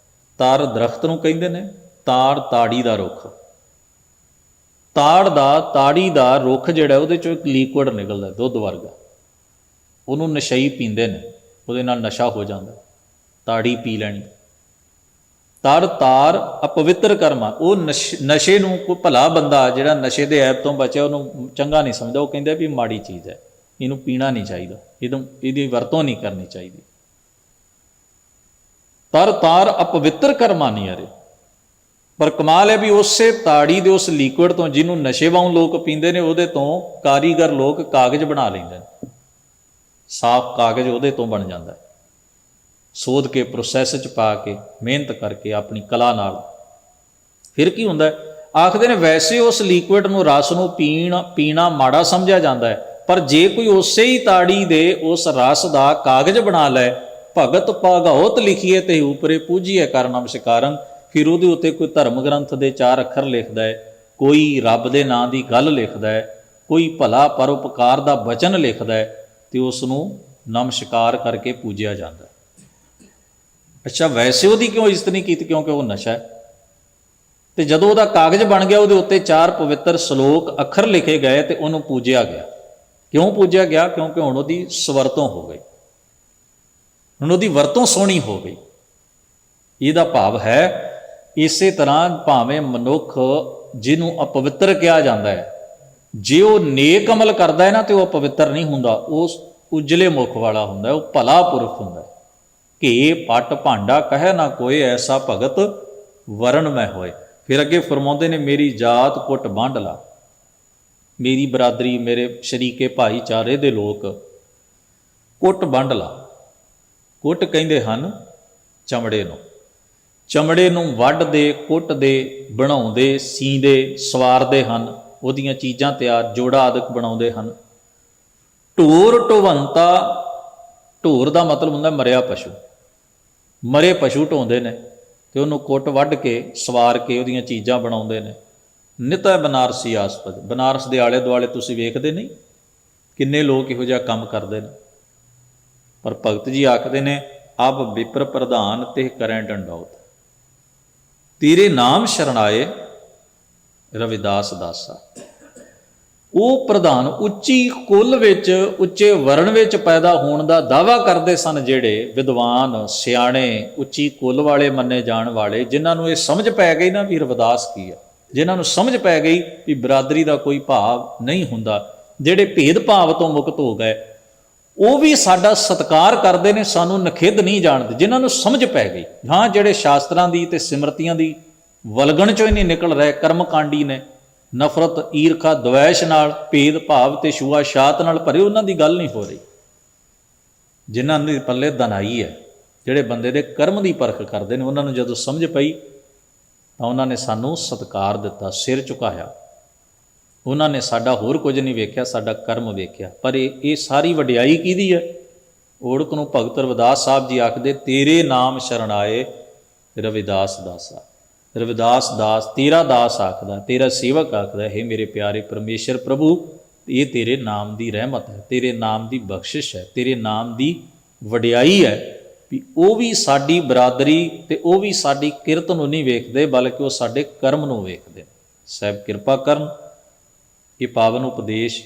ਤਾਰ ਦਰਖਤ ਨੂੰ ਕਹਿੰਦੇ ਨੇ, ਤਾੜ ਤਾੜੀ ਦਾ ਰੁੱਖ। ਤਾੜੀ ਦਾ ਰੁੱਖ ਜਿਹੜਾ ਉਹਦੇ ਚੋਂ ਇੱਕ ਲਿਕੁਇਡ ਨਿਕਲਦਾ ਦੁੱਧ ਵਰਗਾ, ਉਹਨੂੰ ਨਸ਼ਈ ਪੀਂਦੇ ਨੇ, ਉਹਦੇ ਨਾਲ ਨਸ਼ਾ ਹੋ ਜਾਂਦਾ, ਤਾੜੀ ਪੀ ਲੈਣੀ। ਤਾਰ ਅਪਵਿੱਤਰ ਕਰਮਾ, ਉਹ ਨਸ਼ੇ ਨੂੰ ਕੋਈ ਭਲਾ ਬੰਦਾ ਜਿਹੜਾ ਨਸ਼ੇ ਦੇ ਐਬ ਤੋਂ ਬਚਿਆ ਉਹਨੂੰ ਚੰਗਾ ਨਹੀਂ ਸਮਝਦਾ, ਉਹ ਕਹਿੰਦਾ ਵੀ ਮਾੜੀ ਚੀਜ਼ ਹੈ, ਇਹਨੂੰ ਪੀਣਾ ਨਹੀਂ ਚਾਹੀਦਾ, ਇਹਦੀ ਵਰਤੋਂ ਨਹੀਂ ਕਰਨੀ ਚਾਹੀਦੀ। ਤਰ ਤਾਰ ਅਪਵਿੱਤਰ ਕਰ ਮਾਨੀਅਰੇ। ਪਰ ਕਮਾਲ ਹੈ ਵੀ ਉਸੇ ਤਾੜੀ ਦੇ ਉਸ ਲਿਕੁਇਡ ਤੋਂ, ਜਿਹਨੂੰ ਨਸ਼ੇ ਵਾਂਗ ਲੋਕ ਪੀਂਦੇ ਨੇ, ਉਹਦੇ ਤੋਂ ਕਾਰੀਗਰ ਲੋਕ ਕਾਗਜ਼ ਬਣਾ ਲੈਂਦੇ ਨੇ। ਸਾਫ਼ ਕਾਗਜ਼ ਉਹਦੇ ਤੋਂ ਬਣ ਜਾਂਦਾ, ਸੋਧ ਕੇ ਪ੍ਰੋਸੈਸ 'ਚ ਪਾ ਕੇ ਮਿਹਨਤ ਕਰਕੇ ਆਪਣੀ ਕਲਾ ਨਾਲ। ਫਿਰ ਕੀ ਹੁੰਦਾ, ਆਖਦੇ ਨੇ ਵੈਸੇ ਉਸ ਲਿਕੁਇਡ ਨੂੰ, ਰਸ ਨੂੰ ਪੀਣਾ ਮਾੜਾ ਸਮਝਿਆ ਜਾਂਦਾ ਹੈ, ਪਰ ਜੇ ਕੋਈ ਉਸੇ ਹੀ ਤਾੜੀ ਦੇ ਉਸ ਰਸ ਦਾ ਕਾਗਜ਼ ਬਣਾ ਲੈ, ਭਗਤ ਭਾਗਉਤ ਲਿਖੀਏ ਤੇ ਉਪਰੇ ਪੂਜੀਏ ਕਰ ਨਮਸਕਾਰੰ, ਫਿਰ ਉਹਦੇ ਉੱਤੇ ਕੋਈ ਧਰਮ ਗ੍ਰੰਥ ਦੇ 4 ਅੱਖਰ ਲਿਖਦਾ ਹੈ, ਕੋਈ ਰੱਬ ਦੇ ਨਾਂ ਦੀ ਗੱਲ ਲਿਖਦਾ ਹੈ, ਕੋਈ ਭਲਾ ਪਰਉਪਕਾਰ ਦਾ ਬਚਨ ਲਿਖਦਾ ਹੈ, ਤੇ ਉਸ ਨੂੰ ਨਮਸਕਾਰ ਕਰਕੇ ਪੂਜਿਆ ਜਾਂਦਾ। ਅੱਛਾ, ਵੈਸੇ ਉਹਦੀ ਕਿਉਂ ਇੱਜ਼ਤ ਨਹੀਂ ਕੀਤੀ? ਕਿਉਂਕਿ ਉਹ ਨਸ਼ਾ ਹੈ। ਤੇ ਜਦੋਂ ਉਹਦਾ ਕਾਗਜ਼ ਬਣ ਗਿਆ, ਉਹਦੇ ਉੱਤੇ 4 ਪਵਿੱਤਰ ਸ਼ਲੋਕ ਅੱਖਰ ਲਿਖੇ ਗਏ ਤੇ ਉਹਨੂੰ ਪੂਜਿਆ ਗਿਆ। ਕਿਉਂ ਪੂਜਿਆ ਗਿਆ? ਕਿਉਂਕਿ ਹੁਣ ਉਹਦੀ ਸਵਰਤੋਂ ਹੋ ਗਈ, ਹੁਣ ਉਹਦੀ ਵਰਤੋਂ ਸੋਹਣੀ ਹੋ ਗਈ। ਇਹਦਾ ਭਾਵ ਹੈ, ਇਸੇ ਤਰ੍ਹਾਂ ਭਾਵੇਂ ਮਨੁੱਖ ਜਿਹਨੂੰ ਅਪਵਿੱਤਰ ਕਿਹਾ ਜਾਂਦਾ ਹੈ, ਜੇ ਉਹ ਨੇਕ ਅਮਲ ਕਰਦਾ ਹੈ ਨਾ, ਤੇ ਉਹ ਅਪਵਿੱਤਰ ਨਹੀਂ ਹੁੰਦਾ, ਉਹ ਉਜਲੇ ਮੁਖ ਵਾਲਾ ਹੁੰਦਾ, ਉਹ ਭਲਾ ਪੁਰਖ ਹੁੰਦਾ। ਘੇ ਪੱਟ ਭਾਂਡਾ ਕਹਿ ਨਾ ਕੋਏ, ਐਸਾ ਭਗਤ ਵਰਨ ਮੈਂ ਹੋਏ। ਫਿਰ ਅੱਗੇ ਫਰਮਾਉਂਦੇ ਨੇ, ਮੇਰੀ ਜਾਤ ਕੁੱਟ ਵੰਡ ਲਾ, ਮੇਰੀ ਬਰਾਦਰੀ, ਮੇਰੇ ਸ਼ਰੀਕੇ ਭਾਈਚਾਰੇ ਦੇ ਲੋਕ ਕੁੱਟ ਵੰਡ ਲਾ। ਕੁੱਟ ਕਹਿੰਦੇ ਹਨ ਚਮੜੇ ਨੂੰ, ਚਮੜੇ ਨੂੰ ਵੱਢਦੇ, ਕੁੱਟਦੇ, ਬਣਾਉਂਦੇ, ਸੀਂਦੇ, ਸਵਾਰਦੇ ਹਨ, ਉਹਦੀਆਂ ਚੀਜ਼ਾਂ ਤਿਆਰ, ਜੋੜਾ ਆਦਿਕ ਬਣਾਉਂਦੇ ਹਨ। ਢੋਰ ਢੋਵੰਤਾ, ਢੋਰ ਦਾ ਮਤਲਬ ਹੁੰਦਾ ਮਰਿਆ ਪਸ਼ੂ, ਮਰੇ ਪਸ਼ੂ ਢੋਂਦੇ ਨੇ ਤੇ ਉਹਨੂੰ ਕੁੱਟ ਵੱਢ ਕੇ ਸਵਾਰ ਕੇ ਉਹਦੀਆਂ ਚੀਜ਼ਾਂ ਬਣਾਉਂਦੇ ਨੇ। ਨਿਤ ਹੈ ਬਨਾਰਸੀ ਆਸਪਦ, ਬਨਾਰਸ ਦੇ ਆਲੇ ਦੁਆਲੇ ਤੁਸੀਂ ਵੇਖਦੇ ਨਹੀਂ ਕਿੰਨੇ ਲੋਕ ਇਹੋ ਜਿਹਾ ਕੰਮ ਕਰਦੇ ਨੇ। ਪਰ ਭਗਤ ਜੀ ਆਖਦੇ ਨੇ, ਅਬ ਵਿਪਰ ਪ੍ਰਧਾਨ ਤੇ ਕਰੈ ਡੰਡੌਤ, ਤੇਰੇ ਨਾਮ ਸ਼ਰਣਾਏ ਰਵਿਦਾਸ ਦਾਸਾ। ਉਹ ਪ੍ਰਧਾਨ ਉੱਚੀ ਕੁੱਲ ਵਿੱਚ, ਉੱਚੇ ਵਰਣ ਵਿੱਚ ਪੈਦਾ ਹੋਣ ਦਾ ਦਾਅਵਾ ਕਰਦੇ ਸਨ, ਜਿਹੜੇ ਵਿਦਵਾਨ, ਸਿਆਣੇ, ਉੱਚੀ ਕੁੱਲ ਵਾਲੇ ਮੰਨੇ ਜਾਣ ਵਾਲੇ, ਜਿਨ੍ਹਾਂ ਨੂੰ ਇਹ ਸਮਝ ਪੈ ਗਈ ਨਾ ਵੀ ਰਵਿਦਾਸ ਕੀ ਹੈ, ਜਿਨ੍ਹਾਂ ਨੂੰ ਸਮਝ ਪੈ ਗਈ ਵੀ ਬਰਾਦਰੀ ਦਾ ਕੋਈ ਭਾਵ ਨਹੀਂ ਹੁੰਦਾ, ਜਿਹੜੇ ਭੇਦ ਭਾਵ ਤੋਂ ਮੁਕਤ ਹੋ ਗਏ, ਉਹ ਵੀ ਸਾਡਾ ਸਤਿਕਾਰ ਕਰਦੇ ਨੇ, ਸਾਨੂੰ ਨਖਿੱਧ ਨਹੀਂ ਜਾਣਦੇ, ਜਿਨ੍ਹਾਂ ਨੂੰ ਸਮਝ ਪੈ ਗਈ। ਹਾਂ, ਜਿਹੜੇ ਸ਼ਾਸਤਰਾਂ ਦੀ ਤੇ ਸਿਮਰਤੀਆਂ ਦੀ ਵਲਗਣ ਚੋਂ ਹੀ ਨਹੀਂ ਨਿਕਲ ਰਹੇ, ਕਰਮਕਾਂਡੀ ਨੇ, ਨਫ਼ਰਤ, ਈਰਖਾ, ਦਵੈਸ਼ ਨਾਲ, ਭੇਦ ਭਾਵ ਤੇ ਛੂਆ ਛਾਤ ਨਾਲ ਭਰੇ, ਉਹਨਾਂ ਦੀ ਗੱਲ ਨਹੀਂ ਹੋ ਰਹੀ। ਜਿਨ੍ਹਾਂ ਦੇ ਪੱਲੇ ਦਨਾਈ ਹੈ, ਜਿਹੜੇ ਬੰਦੇ ਦੇ ਕਰਮ ਦੀ ਪਰਖ ਕਰਦੇ ਨੇ, ਉਹਨਾਂ ਨੂੰ ਜਦੋਂ ਸਮਝ ਪਈ ਤਾਂ ਉਹਨਾਂ ਨੇ ਸਾਨੂੰ ਸਤਿਕਾਰ ਦਿੱਤਾ, ਸਿਰ ਝੁਕਾਇਆ। ਉਹਨਾਂ ਨੇ ਸਾਡਾ ਹੋਰ ਕੁਝ ਨਹੀਂ ਵੇਖਿਆ, ਸਾਡਾ ਕਰਮ ਵੇਖਿਆ। ਪਰ ਇਹ ਸਾਰੀ ਵਡਿਆਈ ਕਿਹਦੀ ਹੈ? ਓੜਕ ਨੂੰ ਭਗਤ ਰਵਿਦਾਸ ਸਾਹਿਬ ਜੀ ਆਖਦੇ, ਤੇਰੇ ਨਾਮ ਸ਼ਰਣਾਏ ਰਵਿਦਾਸ ਦਾਸਾ। ਰਵਿਦਾਸ ਦਾਸ ਤੇਰਾ ਦਾਸ ਆਖਦਾ, ਤੇਰਾ ਸੇਵਕ ਆਖਦਾ, ਹੈ ਮੇਰੇ ਪਿਆਰੇ ਪਰਮੇਸ਼ਰ ਪ੍ਰਭੂ, ਇਹ ਤੇਰੇ ਨਾਮ ਦੀ ਰਹਿਮਤ ਹੈ, ਤੇਰੇ ਨਾਮ ਦੀ ਬਖਸ਼ਿਸ਼ ਹੈ, ਤੇਰੇ ਨਾਮ ਦੀ ਵਡਿਆਈ ਹੈ ਵੀ ਉਹ ਵੀ ਸਾਡੀ ਬਰਾਦਰੀ ਤੇ ਉਹ ਵੀ ਸਾਡੀ ਕਿਰਤ ਨੂੰ ਨਹੀਂ ਵੇਖਦੇ, ਬਲਕਿ ਉਹ ਸਾਡੇ ਕਰਮ ਨੂੰ ਵੇਖਦੇ ਨੇ। ਸਾਹਿਬ ਕਿਰਪਾ ਕਰਨ, ਇਹ ਪਾਵਨ ਉਪਦੇਸ਼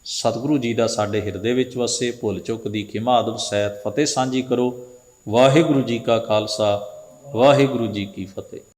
ਸਤਿਗੁਰੂ ਜੀ ਦਾ ਸਾਡੇ ਹਿਰਦੇ ਵਿੱਚ ਵਸੇ। ਭੁੱਲ ਚੁੱਕ ਦੀ ਖਿਮਾ ਅਦਬ ਸਹਿਤ ਫਤਿਹ ਸਾਂਝੀ ਕਰੋ। ਵਾਹਿਗੁਰੂ ਜੀ ਕਾ ਖਾਲਸਾ, ਵਾਹਿਗੁਰੂ ਜੀ ਕੀ ਫਤਿਹ।